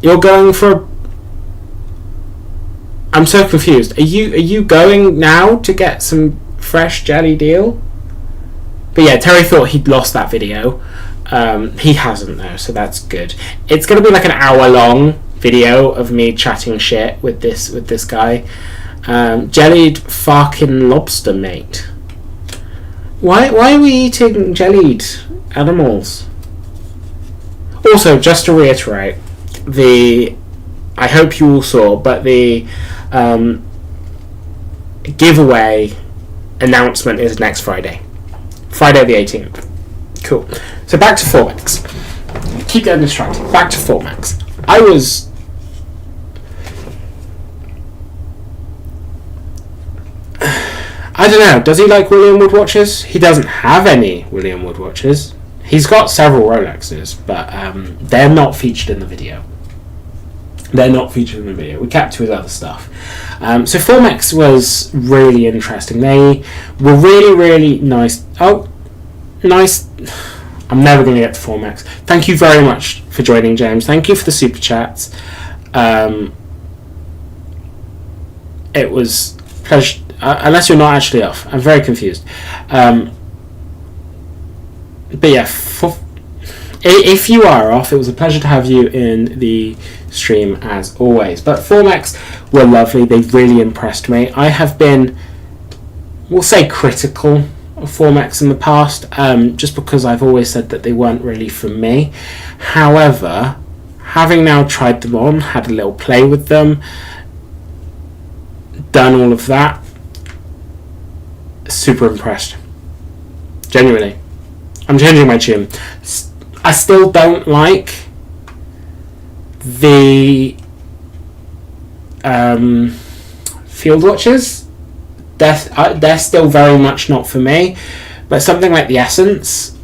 You're going for I'm so confused. Are you going now to get some fresh jelly deal? But yeah, Terry thought he'd lost that video. He hasn't though, so that's good. It's gonna be like an hour-long video of me chatting shit with this guy. Jellied fucking lobster, mate. Why are we eating jellied animals? Also, just to reiterate, I hope you all saw, but the giveaway announcement is next Friday the 18th. Cool. So back to Formex. Keep getting distracted. Back to Formex. I don't know, does he like William Wood watches? He doesn't have any William Wood watches. He's got several Rolexes, but they're not featured in the video. We kept to his other stuff. So Formex was really interesting. They were really, really nice. Oh, nice. I'm never going to get to Formex. Thank you very much for joining, James. Thank you for the super chats. It was a pleasure. Unless you're not actually off. I'm very confused. But yeah, if you are off, it was a pleasure to have you in the stream as always. But Formex were lovely. They really impressed me. I have been, we'll say, critical of Formex in the past, just because I've always said that they weren't really for me. However, having now tried them on, had a little play with them, done all of that, super impressed. Genuinely. I'm changing my tune. I still don't like the field watches. They're still very much not for me. But something like the Essence,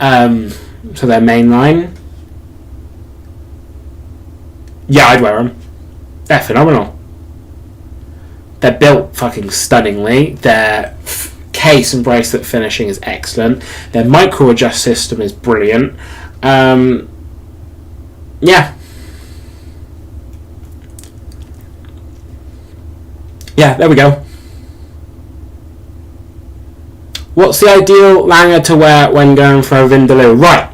so their main line, yeah, I'd wear them. They're phenomenal. They're built fucking stunningly. Their case and bracelet finishing is excellent. Their micro adjust system is brilliant. Yeah, there we go. What's the ideal Langer to wear when going for a Vindaloo? Right.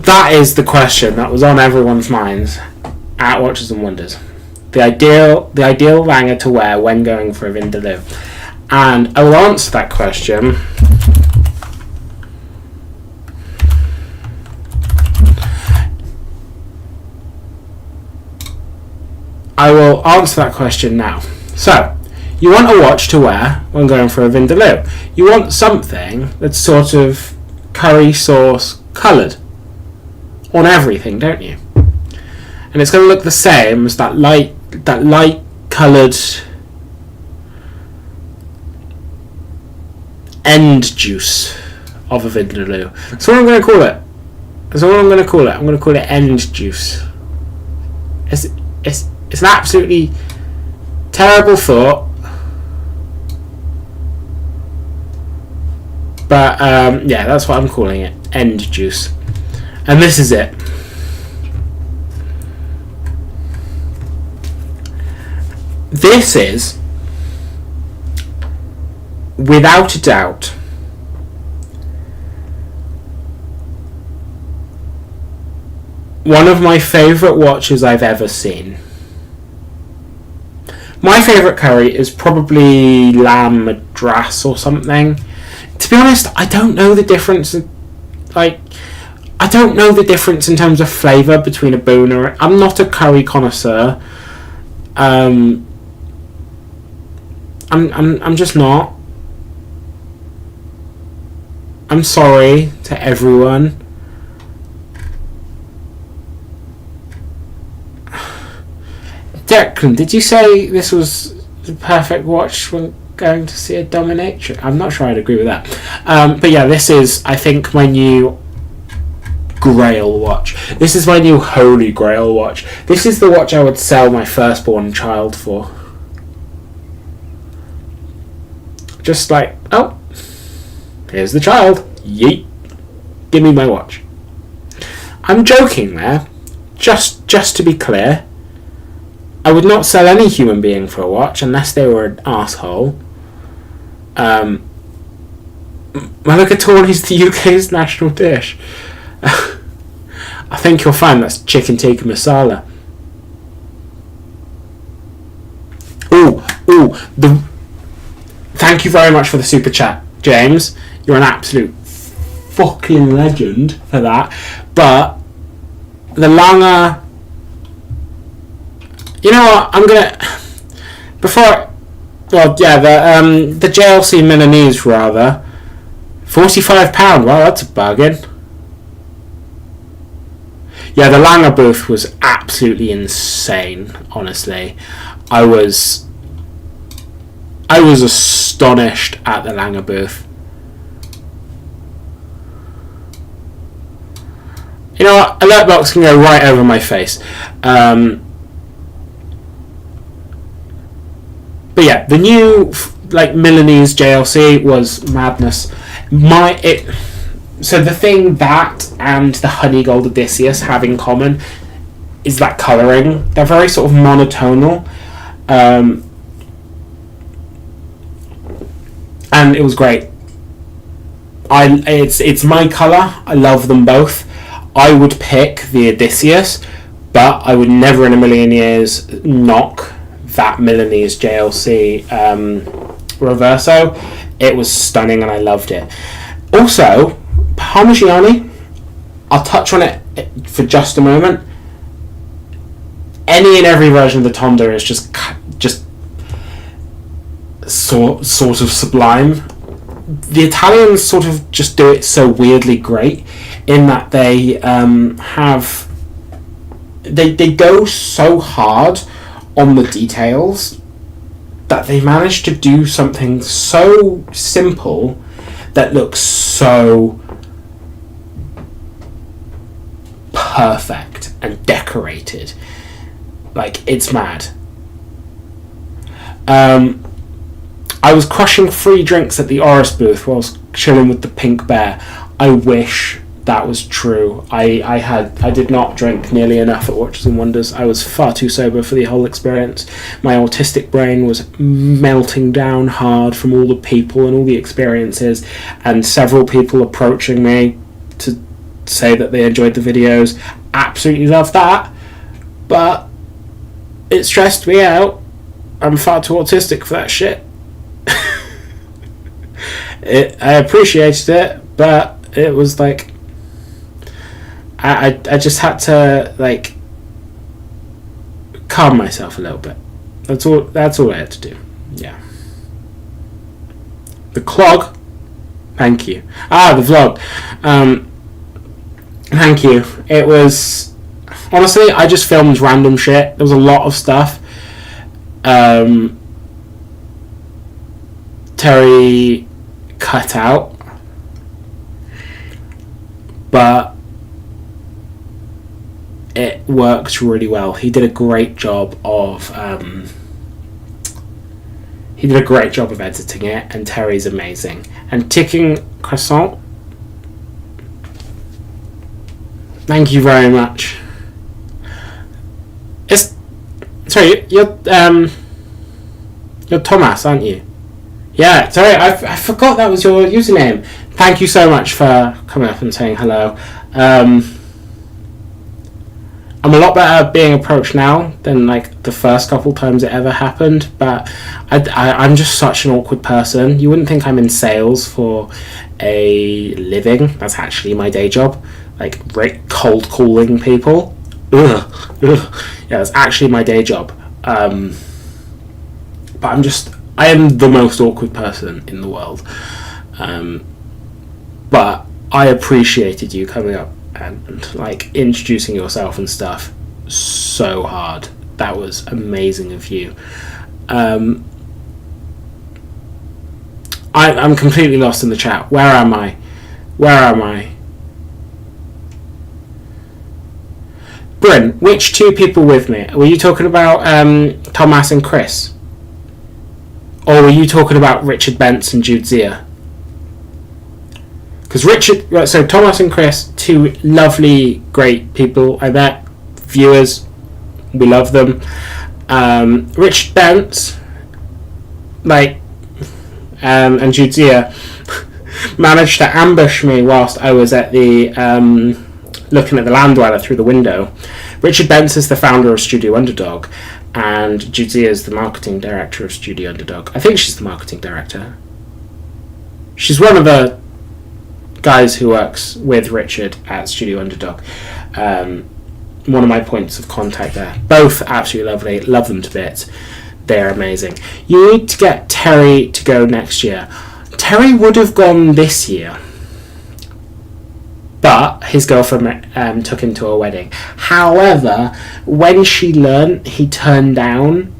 That is the question that was on everyone's minds at Watches and Wonders. The ideal Langer to wear when going for a Vindaloo. And I will answer that question now. So, you want a watch to wear when going for a Vindaloo. You want something that's sort of curry sauce coloured on everything, don't you? And it's going to look the same as that light coloured end juice of a Vindaloo. That's what I'm going to call it. I'm going to call it end juice. It's an absolutely terrible thought, but yeah, that's what I'm calling it, end juice. And this is it. This is without a doubt, one of my favourite watches I've ever seen. My favourite curry is probably lamb madras or something. To be honest, I don't know the difference. I don't know the difference in terms of flavour between a bone or... I'm not a curry connoisseur. I'm just not. I'm sorry to everyone. Declan, did you say this was the perfect watch when going to see a dominatrix? I'm not sure I'd agree with that. But yeah, this is, I think, my new grail watch. This is my new holy grail watch. This is the watch I would sell my firstborn child for. Just like, oh, here's the child. Yeet. Give me my watch. I'm joking there. Just to be clear. I would not sell any human being for a watch unless they were an asshole. Mulligatawny is the UK's national dish. I think you'll find that's chicken tikka masala. Thank you very much for the super chat, James. You're an absolute fucking legend for that. But the Lange... You know what? I'm gonna... Before... Well, yeah, the JLC Milanese, rather. £45. Wow, that's a bargain. Yeah, the Lange booth was absolutely insane, honestly. I was astonished at the Lange booth. You know what? Alert box can go right over my face. But yeah, the new Milanese JLC was madness. So the thing that and the Honey Gold Odysseus have in common is that colouring. They're very sort of monotonal. And it was great. It's my colour. I love them both. I would pick the Odysseus, but I would never in a million years knock that Milanese JLC Reverso. It was stunning and I loved it. Also, Parmigiani, I'll touch on it for just a moment. Any and every version of the Tonda is just sort of sublime. The Italians sort of just do it so weirdly great in that they they go so hard on the details that they manage to do something so simple that looks so perfect and decorated. Like, it's mad. I was crushing free drinks at the Oris booth whilst chilling with the Pink Bear. I wish that was true. I did not drink nearly enough at Watches and Wonders. I was far too sober for the whole experience. My autistic brain was melting down hard from all the people and all the experiences, and several people approaching me to say that they enjoyed the videos. Absolutely love that, but it stressed me out. I'm far too autistic for that shit. I appreciated it, but it was like I just had to like calm myself a little bit. That's all I had to do. Yeah. The clog. Thank you. The vlog. Thank you. It was, honestly, I just filmed random shit. There was a lot of stuff. Terry cut out, but it worked really well. He did a great job of editing it, and Terry's amazing. And Ticking Croissant, thank you very much. You're Thomas, aren't you? Yeah, sorry, I forgot that was your username. Thank you so much for coming up and saying hello. I'm a lot better being approached now than like the first couple times it ever happened, but I'm just such an awkward person. You wouldn't think I'm in sales for a living. That's actually my day job, like cold calling people. Ugh. Yeah, that's actually my day job. But I am the most awkward person in the world. But I appreciated you coming up and like introducing yourself and stuff so hard. That was amazing of you. I'm completely lost in the chat. Where am I? Bryn, which two people with me? Were you talking about Thomas and Chris? Or were you talking about Richard Bentz and Jude Zia? Because so Thomas and Chris, two lovely, great people I met, viewers, we love them. Richard Bentz, and Jude Zia managed to ambush me whilst I was at the looking at the land dweller through the window. Richard Bentz is the founder of Studio Underdog, and Jude Zia is the marketing director of Studio Underdog. I think she's the marketing director. She's one of the guys who works with Richard at Studio Underdog. One of my points of contact there. Both absolutely lovely. Love them to bits. They're amazing. You need to get Terry to go next year. Terry would have gone this year, but his girlfriend took him to a wedding. However, when she learned he turned down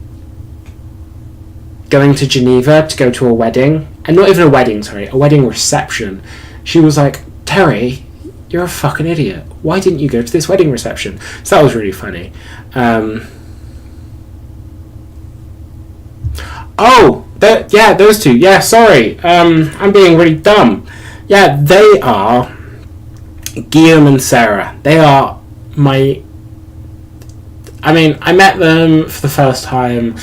going to Geneva to go to a wedding, and not even a wedding, sorry, a wedding reception, she was like, Terry, you're a fucking idiot. Why didn't you go to this wedding reception? So that was really funny. Those two. Yeah, sorry. I'm being really dumb. Yeah, they are Guillaume and Sarah. They are I met them for the first time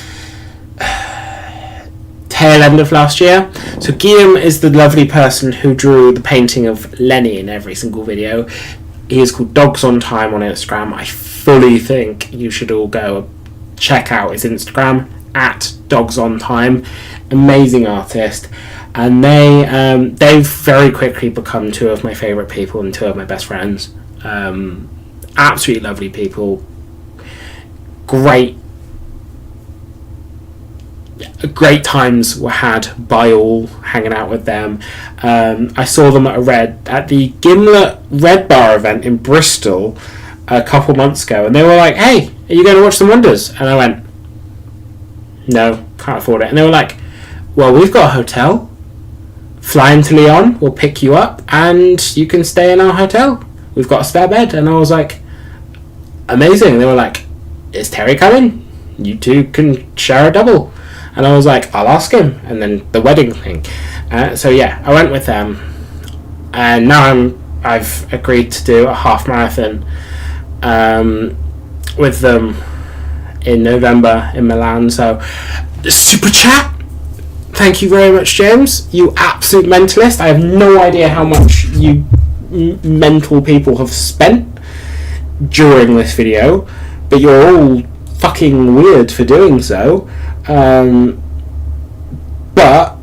tail end of last year. So Guillaume is the lovely person who drew the painting of Lenny in every single video. He is called Dogs on Time on Instagram. I fully think you should all go check out his Instagram at Dogs on Time. Amazing artist, and they've very quickly become two of my favourite people and two of my best friends. Absolutely lovely people. Great times were had by all hanging out with them. I saw them at the Gimlet Red Bar event in Bristol a couple months ago, and they were like, "Hey, are you going to watch The Wonders?" And I went, "No, can't afford it." And they were like, "Well, we've got a hotel. Fly into Lyon, we'll pick you up, and you can stay in our hotel. We've got a spare bed." And I was like, "Amazing." And they were like, "Is Terry coming? You two can share a double." And I was like, "I'll ask him." And then the wedding thing. So yeah, I went with them, and now I've agreed to do a half marathon with them in November in Milan. So super chat. Thank you very much, James. You absolute mentalist. I have no idea how much you mental people have spent during this video, but you're all fucking weird for doing so. But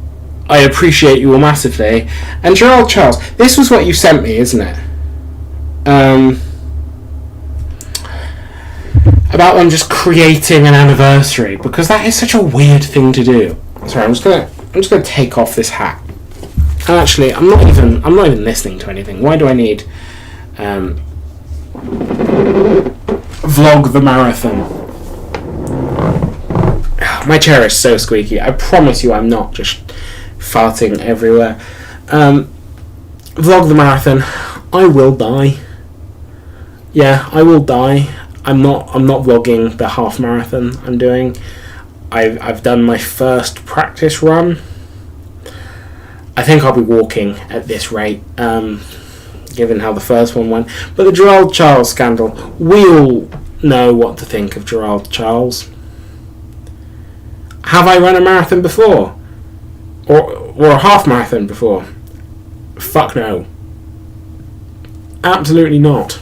I appreciate you all massively. And Gerald Charles, this was what you sent me, isn't it? About them just creating an anniversary, because that is such a weird thing to do. Sorry, I'm just gonna take off this hat. And actually, I'm not even listening to anything. Why do I need vlog the marathon? My chair is so squeaky. I promise you I'm not just farting everywhere. Vlog the marathon. I will die. Yeah, I will die. I'm not vlogging the half marathon I'm doing. I've done my first practice run. I think I'll be walking at this rate, given how the first one went. But the Gerald Charles scandal, we all know what to think of Gerald Charles. Have I run a marathon before? or a half marathon before. Fuck no. Absolutely not.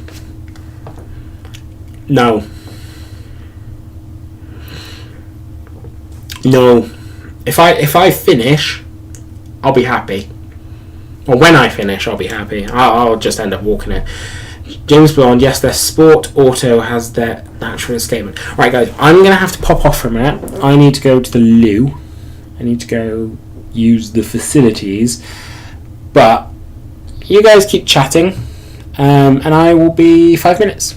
No. No. If I finish, I'll be happy. Or when I finish, I'll be happy. I'll just end up walking it. James Bond, yes, their sport auto has their natural escapement. Right, guys, I'm going to have to pop off for a minute. I need to go to the loo. I need to go use the facilities. But you guys keep chatting, and I will be 5 minutes.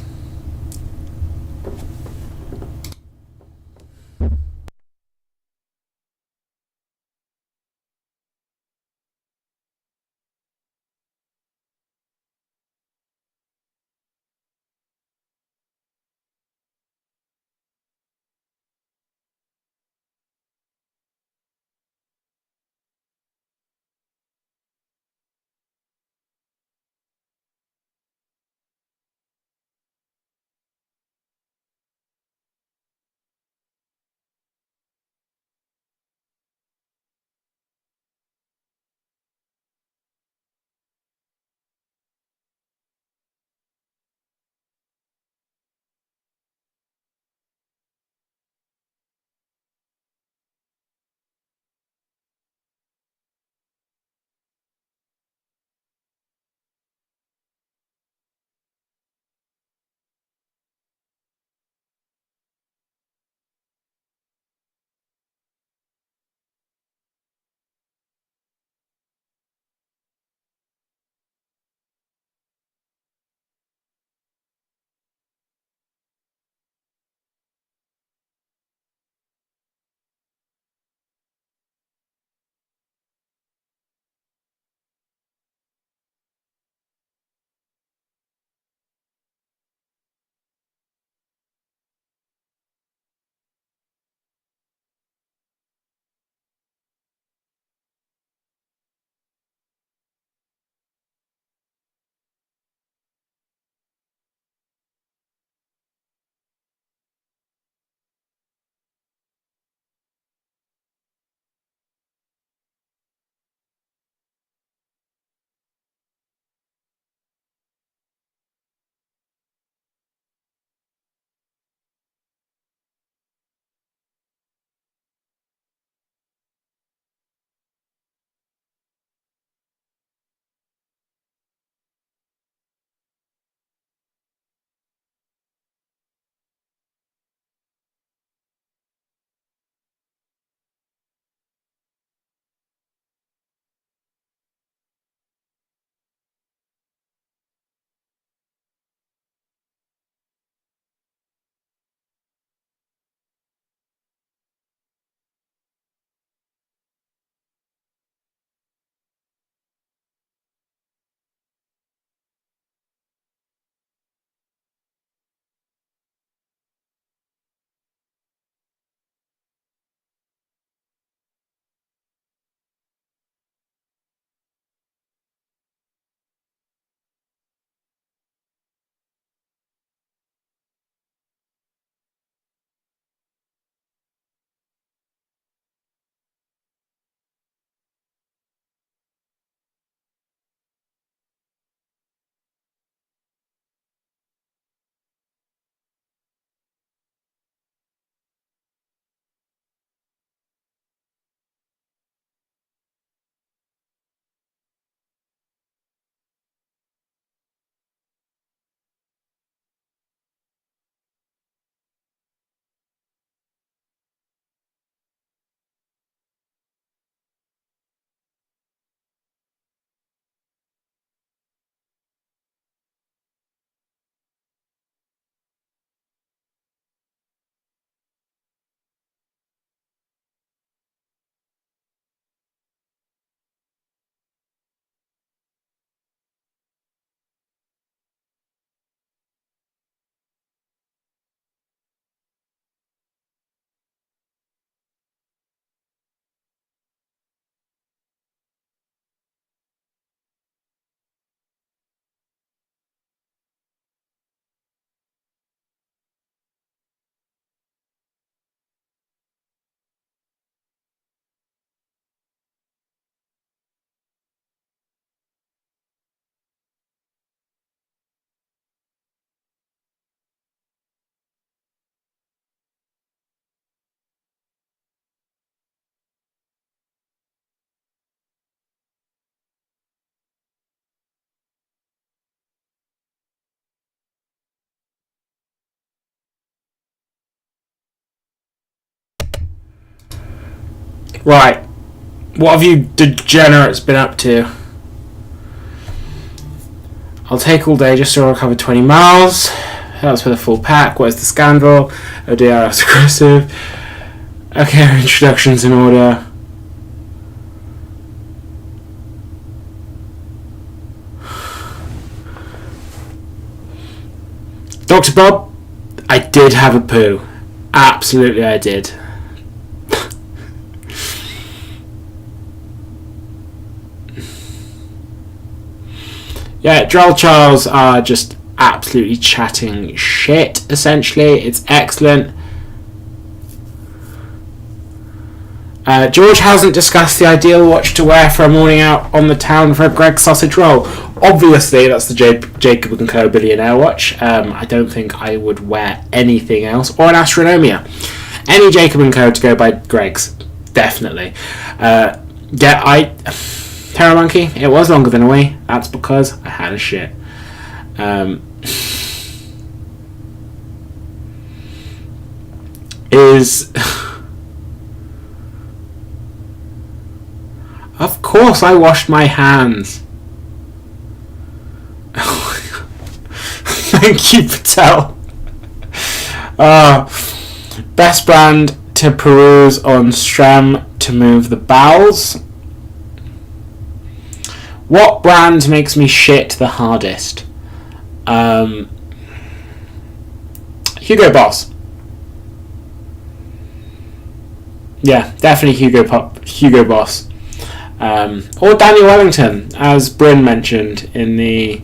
Right. What have you degenerates been up to? I'll take all day just to recover 20 miles. That's with a full pack. What is the scandal? Oh dear, I was aggressive. Okay, our introduction's in order. Dr. Bob, I did have a poo. Absolutely I did. Yeah, Droll Charles are just absolutely chatting shit, essentially. It's excellent. George hasn't discussed the ideal watch to wear for a morning out on the town for a Greg sausage roll. Obviously, that's the Jacob & Co. Billionaire watch. I don't think I would wear anything else. Or an Astronomia. Any Jacob & Co. to go by Greg's. Definitely. Terror Monkey, it was longer than a wee. That's because I had a shit. Of course I washed my hands. Thank you, Patel. Best brand to peruse on LIVESTREAM to move the bowels. What brand makes me shit the hardest? Hugo Boss. Yeah, definitely Hugo Boss. Or Daniel Wellington, as Bryn mentioned in the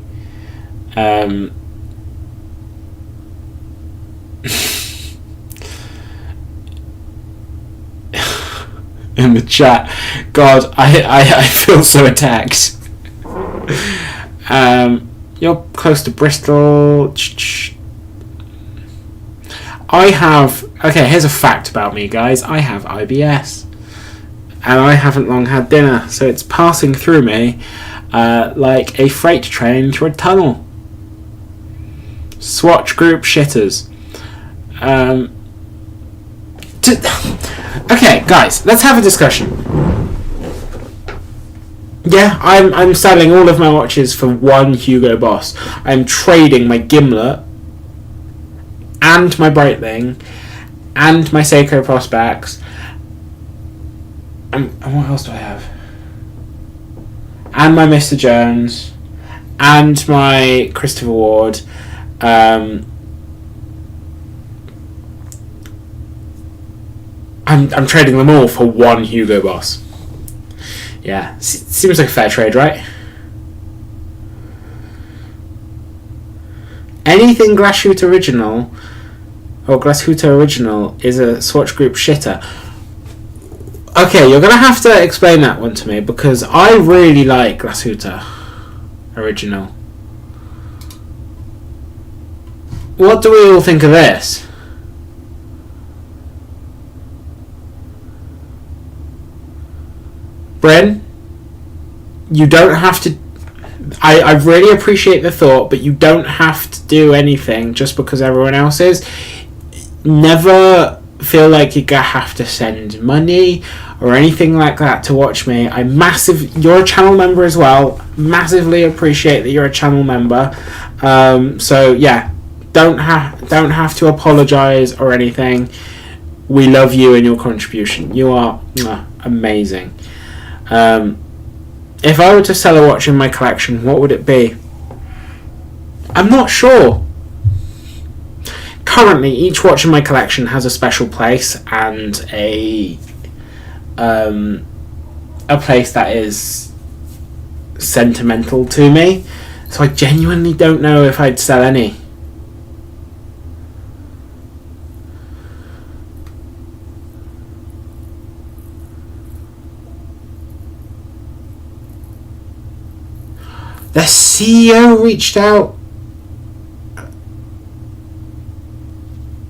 in the chat. God, I feel so attacked. You're close to Bristol. I have... Okay, here's a fact about me, guys. I have IBS. And I haven't long had dinner, so it's passing through me like a freight train through a tunnel. Swatch group shitters. Okay, guys, let's have a discussion. Yeah, I'm selling all of my watches for one Hugo Boss. I'm trading my Gimlet and my Breitling and my Seiko Prospex. And what else do I have? And my Mr. Jones and my Christopher Ward. I'm trading them all for one Hugo Boss. Yeah, seems like a fair trade, right? Anything Glashütte original or Glashütte original is a Swatch Group shitter. Okay, you're going to have to explain that one to me, because I really like Glashütte original. What do we all think of this? Bryn, you don't have to... I really appreciate the thought, but you don't have to do anything just because everyone else is. Never feel like you have to send money or anything like that to watch me. You're a channel member as well. Massively appreciate that you're a channel member. So yeah, don't have to apologize or anything. We love you and your contribution. You are amazing. If I were to sell a watch in my collection, what would it be? I'm not sure. Currently, each watch in my collection has a special place and a place that is sentimental to me. So I genuinely don't know if I'd sell any. The CEO reached out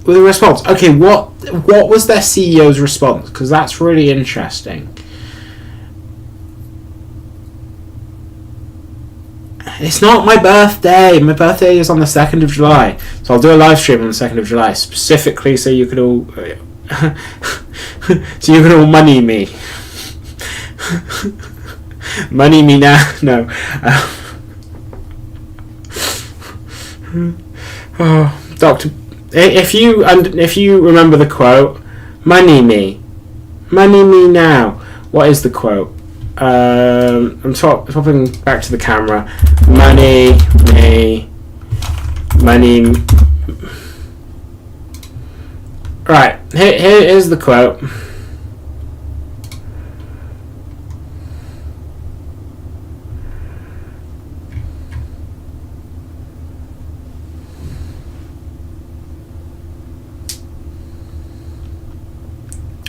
with a response. Okay, what was their CEO's response? Because that's really interesting. It's not my birthday. My birthday is on the 2nd of July. So I'll do a live stream on the 2nd of July, specifically so you could all so you could all money me. Money me now. No. Oh, Doctor, if you remember the quote, money me now. What is the quote? I'm swapping back to the camera. Money me. Right, here's the quote.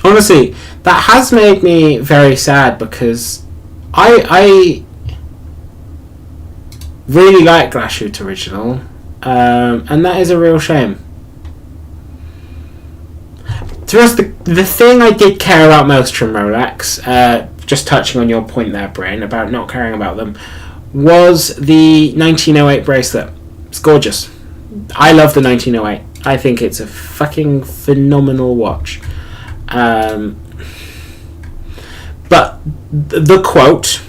Honestly, that has made me very sad because I really like Glass Shoot Original, and that is a real shame. To be honest, the thing I did care about most from Rolex, just touching on your point there, Brain, about not caring about them, was the 1908 bracelet. It's gorgeous. I love the 1908. I think it's a fucking phenomenal watch. But the quote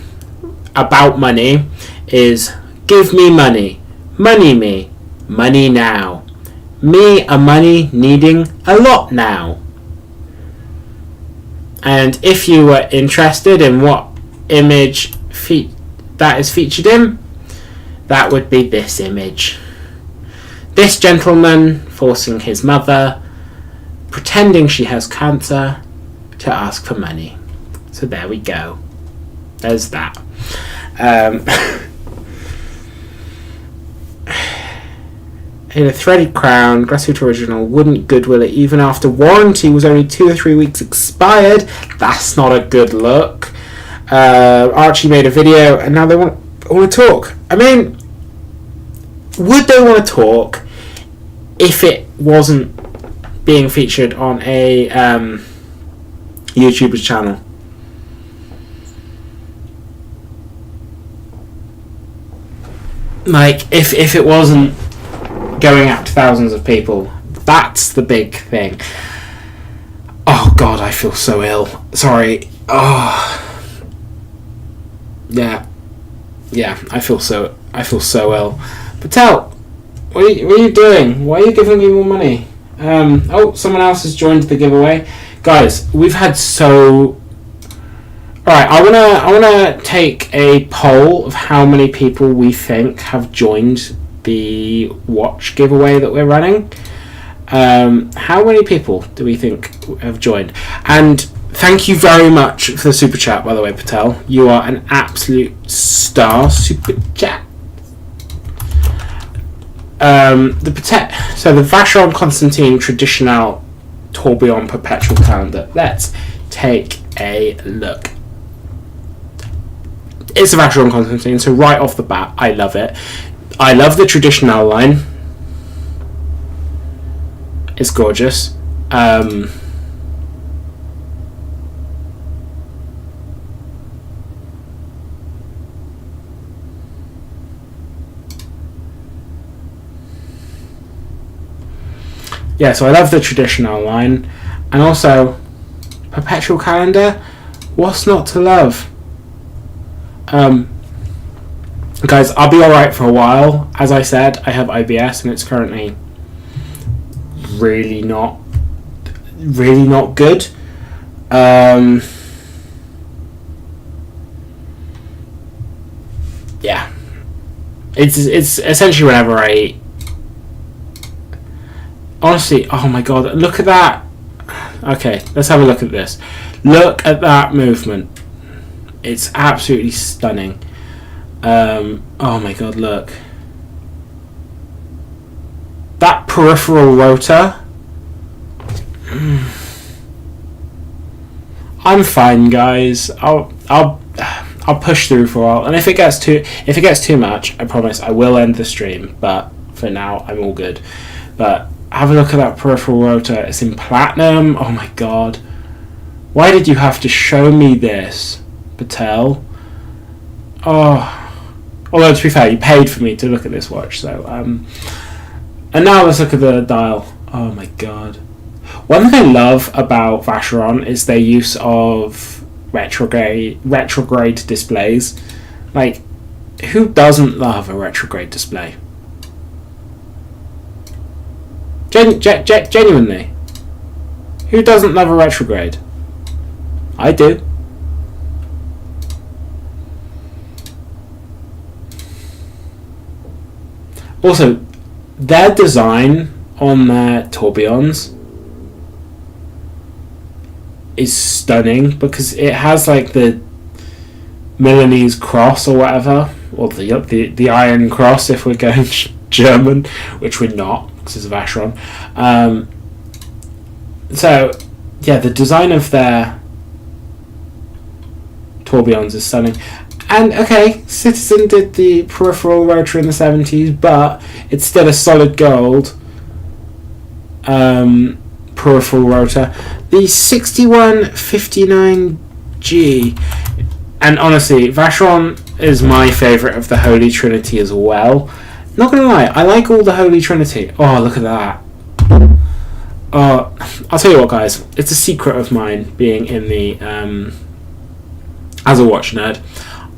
about money is, give me money, me, money now. Me a money needing a lot now. And if you were interested in what image that is featured in, that would be this image. This gentleman forcing his mother, pretending she has cancer, to ask for money. So there we go. There's that. In a threaded crown, Glass Shoot Original wouldn't Goodwill it even after warranty was only 2 or 3 weeks expired. That's not a good look. Archie made a video and now they want to talk. I mean, would they want to talk if it wasn't being featured on a YouTuber's channel? Like, if it wasn't going out to thousands of people, that's the big thing. Oh god, I feel so ill. Sorry. Oh, yeah, I feel so ill. Patel, what are you doing? Why are you giving me more money? Oh, someone else has joined the giveaway. Guys, we've had so... Alright, I wanna take a poll of how many people we think have joined the watch giveaway that we're running. How many people do we think have joined? And thank you very much for the super chat, by the way, Patel. You are an absolute star. Super chat. The Vacheron Constantin Traditional Tourbillon Perpetual Calendar. Let's take a look. It's a Vacheron Constantin, so right off the bat, I love it. I love the Traditional line. It's gorgeous. Yeah, so I love the Traditional line. And also, Perpetual Calendar, what's not to love? Guys, I'll be alright for a while. As I said, I have IBS and it's currently really not good. Yeah. It's essentially whenever I... Honestly, oh my god, look at that. Okay, let's have a look at this. Look at that movement. It's absolutely stunning. Oh my god, look. That peripheral rotor. I'm fine, guys. I'll push through for a while, and if it gets too much, I promise I will end the stream. But for now, I'm all good. But have a look at that peripheral rotor. It's in platinum. Oh my god. Why did you have to show me this, Patel? Oh. Although, to be fair, you paid for me to look at this watch, so... And now let's look at the dial. Oh my god. One thing I love about Vacheron is their use of retrograde displays. Like, who doesn't love a retrograde display? Genuinely, who doesn't love a retrograde? I do. Also, their design on their tourbillons is stunning because it has like the Milanese cross or whatever, or the Iron Cross if we're going German, which we're not because it's a Vacheron. So yeah, the design of their tourbillons is stunning. And okay, Citizen did the peripheral rotor in the 70s, but it's still a solid gold peripheral rotor. The 6159G, and honestly, Vacheron is my favourite of the Holy Trinity as well. Not gonna lie, I like all the Holy Trinity. Oh, look at that. I'll tell you what, guys, it's a secret of mine being in the as a watch nerd.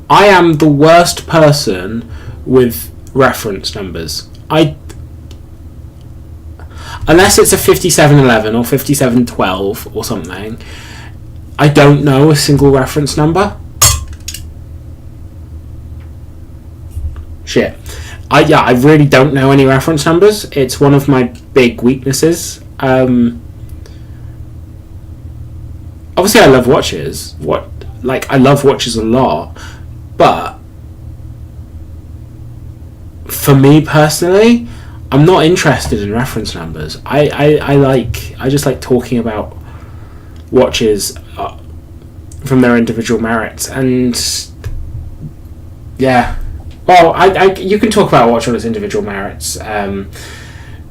I am the worst person with reference numbers. Unless it's a 5711 or 5712 or something, I don't know a single reference number. Shit. I really don't know any reference numbers. It's one of my big weaknesses. Obviously, I love watches. I love watches a lot. But for me personally, I'm not interested in reference numbers. I just like talking about watches from their individual merits, and yeah. Well, you can talk about a watch on its individual merits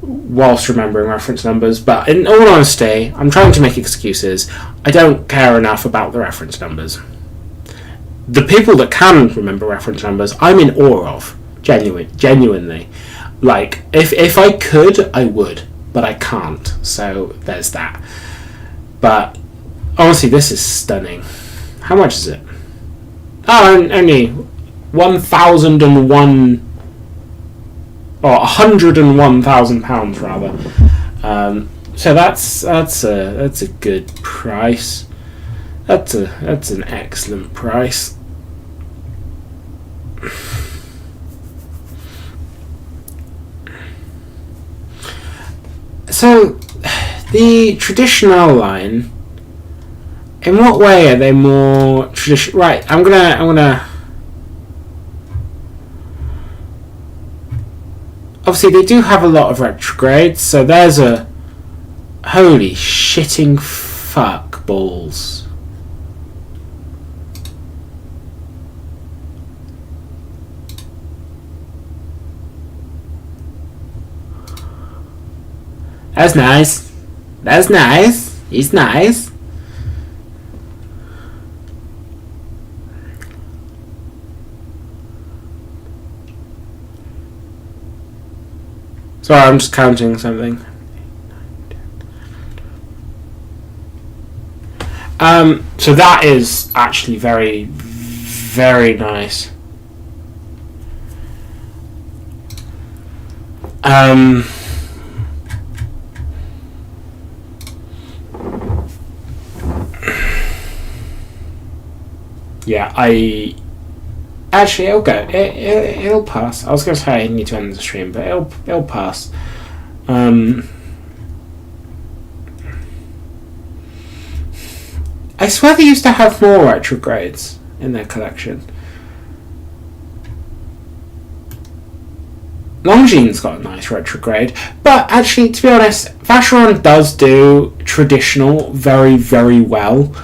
whilst remembering reference numbers, but in all honesty, I'm trying to make excuses. I don't care enough about the reference numbers. The people that can remember reference numbers, I'm in awe of. Genuinely. Like, if I could, I would, but I can't. So there's that. But honestly, this is stunning. How much is it? Oh, only 1,001, or £101,000 rather. So that's a good price. That's an excellent price. So, the traditional line, in what way are they more traditional? Right, I'm gonna. Obviously, they do have a lot of retrogrades, so there's a holy shitting fuck balls. That's nice. That's nice. He's nice. Sorry, I'm just counting something. So that is actually very, very nice. Yeah, actually it'll go. It'll pass. I was going to say I need to end the stream, but it'll pass. I swear they used to have more retrogrades in their collection. Longines got a nice retrograde, but actually, to be honest, Vacheron does do traditional very, very well.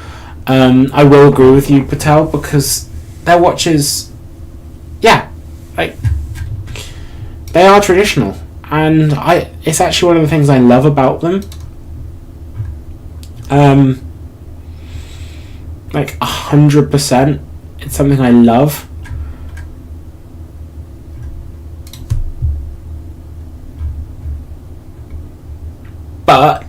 I will agree with you, Patel, because their watches, yeah, like, they are traditional, and it's actually one of the things I love about them. Like 100%, it's something I love. But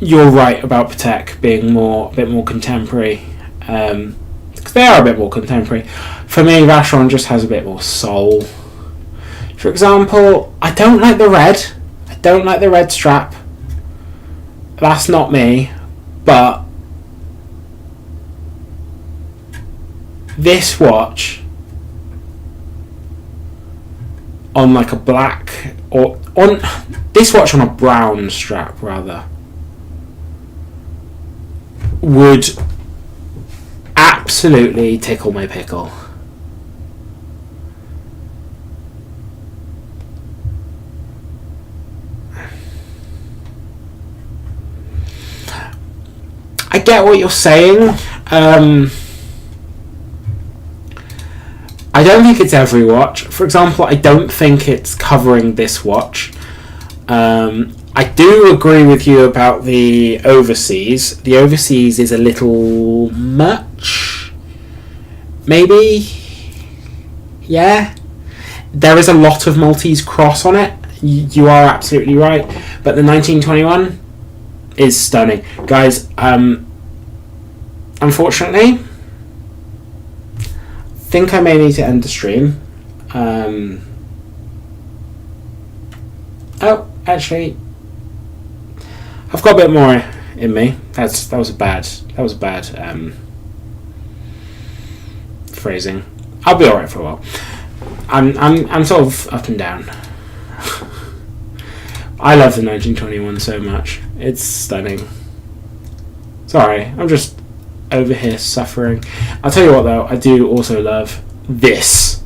you're right about Patek being a bit more contemporary. Because they are a bit more contemporary. For me, Vacheron just has a bit more soul. For example, I don't like the red. I don't like the red strap. That's not me. But this watch on like a black, or on this watch on a brown strap rather, would absolutely tickle my pickle. I get what you're saying. I don't think it's every watch. For example, I don't think it's covering this watch. I do agree with you about the overseas. The overseas is a little much. Maybe? Yeah? There is a lot of Maltese cross on it. You are absolutely right. But the 1921 is stunning. Guys, unfortunately, I think I may need to end the stream. Oh, actually, I've got a bit more in me. That was a bad phrasing. I'll be alright for a while. I'm sort of up and down. I love the 1921 so much. It's stunning. Sorry, I'm just over here suffering. I'll tell you what though, I do also love this.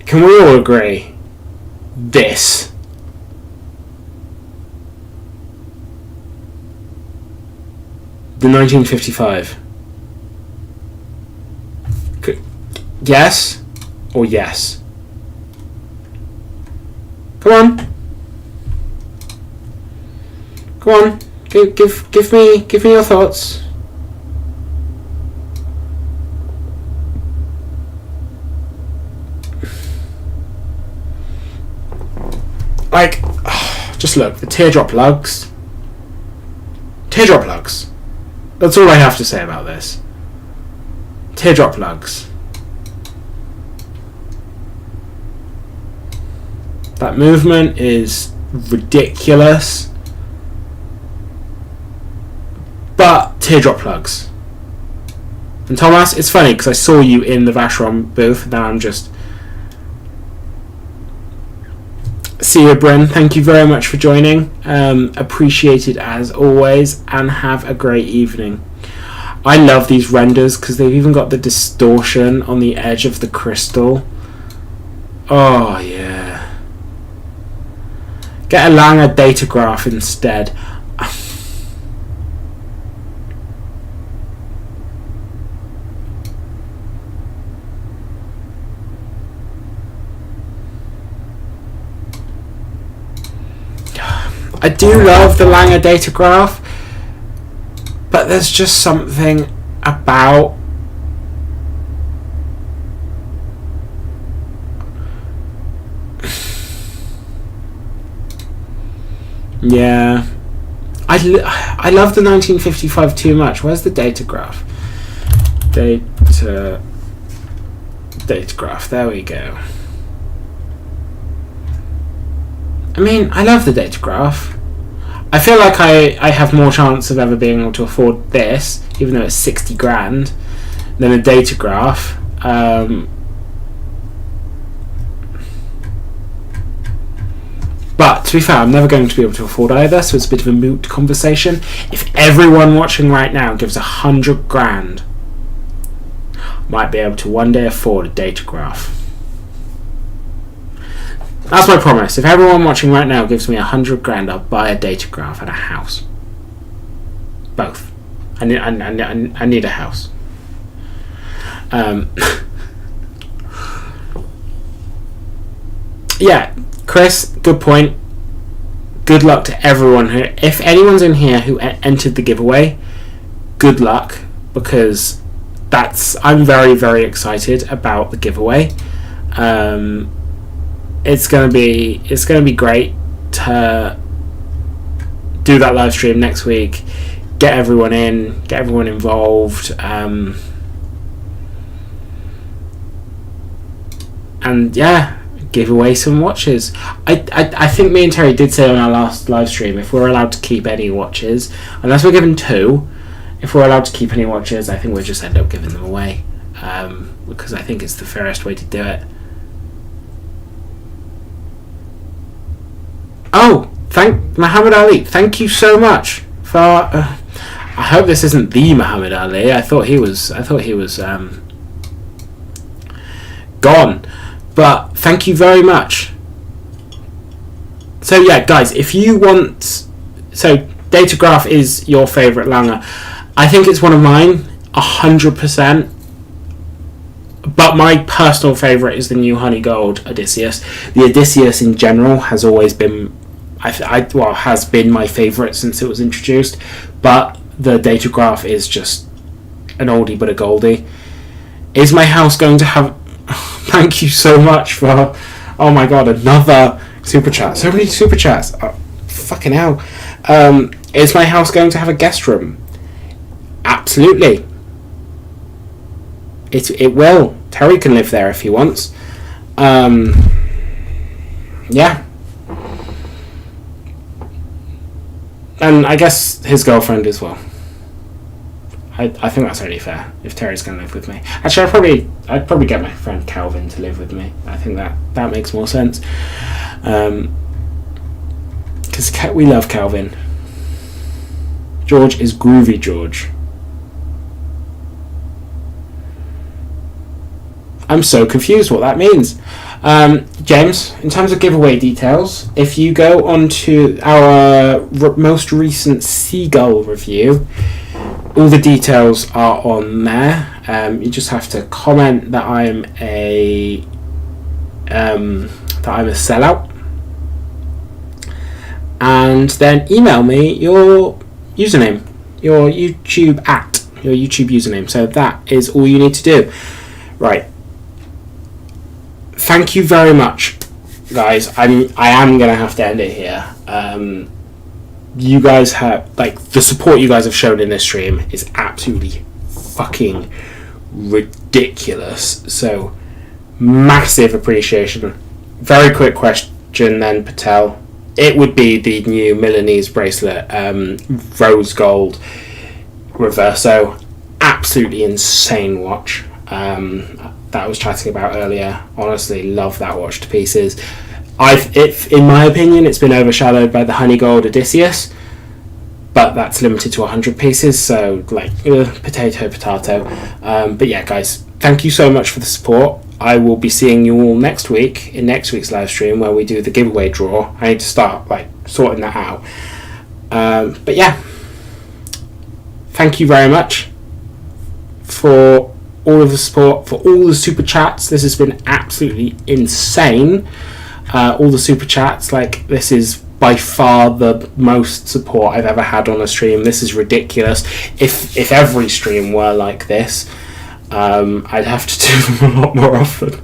Can we all agree? This. The 1955. Yes or yes? Come on. Come on. Give me your thoughts. Like, just look, the teardrop lugs. Teardrop lugs. That's all I have to say about this. Teardrop lugs. That movement is ridiculous. But teardrop plugs. And Thomas, it's funny because I saw you in the Vacheron booth. Now I'm just... See you, Bryn. Thank you very much for joining. Appreciate it as always. And have a great evening. I love these renders because they've even got the distortion on the edge of the crystal. Oh, yeah. Get a Lange datograph instead. I do love the Lange datograph, but there's just something about yeah, I love the 1955 too much. Where's the datograph? Datograph, there we go. I mean, I love the datograph. I feel like I have more chance of ever being able to afford this, even though it's 60 grand, than a datograph. But to be fair, I'm never going to be able to afford either, so it's a bit of a moot conversation. If everyone watching right now gives 100 grand, might be able to one day afford a datograph. That's my promise. If everyone watching right now gives me 100 grand, I'll buy a datograph and a house. Both. I need a house. Yeah, Chris, good point. Good luck to everyone who... If anyone's in here who entered the giveaway, good luck, because I'm very, very excited about the giveaway. It's gonna be great to do that live stream next week. Get everyone in, get everyone involved, and yeah, give away some watches. I think me and Terry did say on our last live stream, if we're allowed to keep any watches, unless we're given 2, if we're allowed to keep any watches, I think we'll just end up giving them away, because I think it's the fairest way to do it. Oh, thank Muhammad Ali. Thank you so much for. I hope this isn't the Muhammad Ali. I thought he was gone. But thank you very much. So yeah, guys, if you want, so Datograph is your favourite Lange. I think it's one of mine, 100%. But my personal favourite is the new Honey Gold Odysseus. The Odysseus in general has always been, has been my favourite since it was introduced. But the Datograph is just an oldie but a goldie. Is my house going to have... Thank you so much for... Oh my god, another super chat. So many super chats. Oh, fucking hell. Is my house going to have a guest room? Absolutely. It will. Terry can live there if he wants. Yeah. And I guess his girlfriend as well. I think that's only fair if Terry's going to live with me. Actually, I'd probably get my friend Calvin to live with me. I think that makes more sense. Because we love Calvin. George is groovy George. I'm so confused what that means. James, in terms of giveaway details, if you go onto our most recent Seagull review, all the details are on there. You just have to comment that I'm a sellout, and then email me your username, your YouTube username. So that is all you need to do. Right. Thank you very much, guys. I am gonna have to end it here. You guys have, like, the support you guys have shown in this stream is absolutely fucking ridiculous. So massive appreciation. Very quick question then, Patel. It would be the new Milanese bracelet, rose gold reverso. Absolutely insane watch. That I was chatting about earlier. Honestly, love that watch to pieces. In my opinion, it's been overshadowed by the Honey Gold Odysseus, but that's limited to 100 pieces, so like potato. But yeah, guys, thank you so much for the support. I will be seeing you all next week in next week's live stream where we do the giveaway draw. I need to start sorting that out. But yeah, thank you very much for all of the support, for all the super chats. This has been absolutely insane. All the super chats, this is by far the most support I've ever had on a stream. This is ridiculous. If every stream were like this, I'd have to do them a lot more often.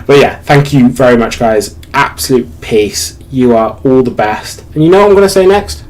But yeah, thank you very much, guys. Absolute peace. You are all the best. And you know what I'm going to say next?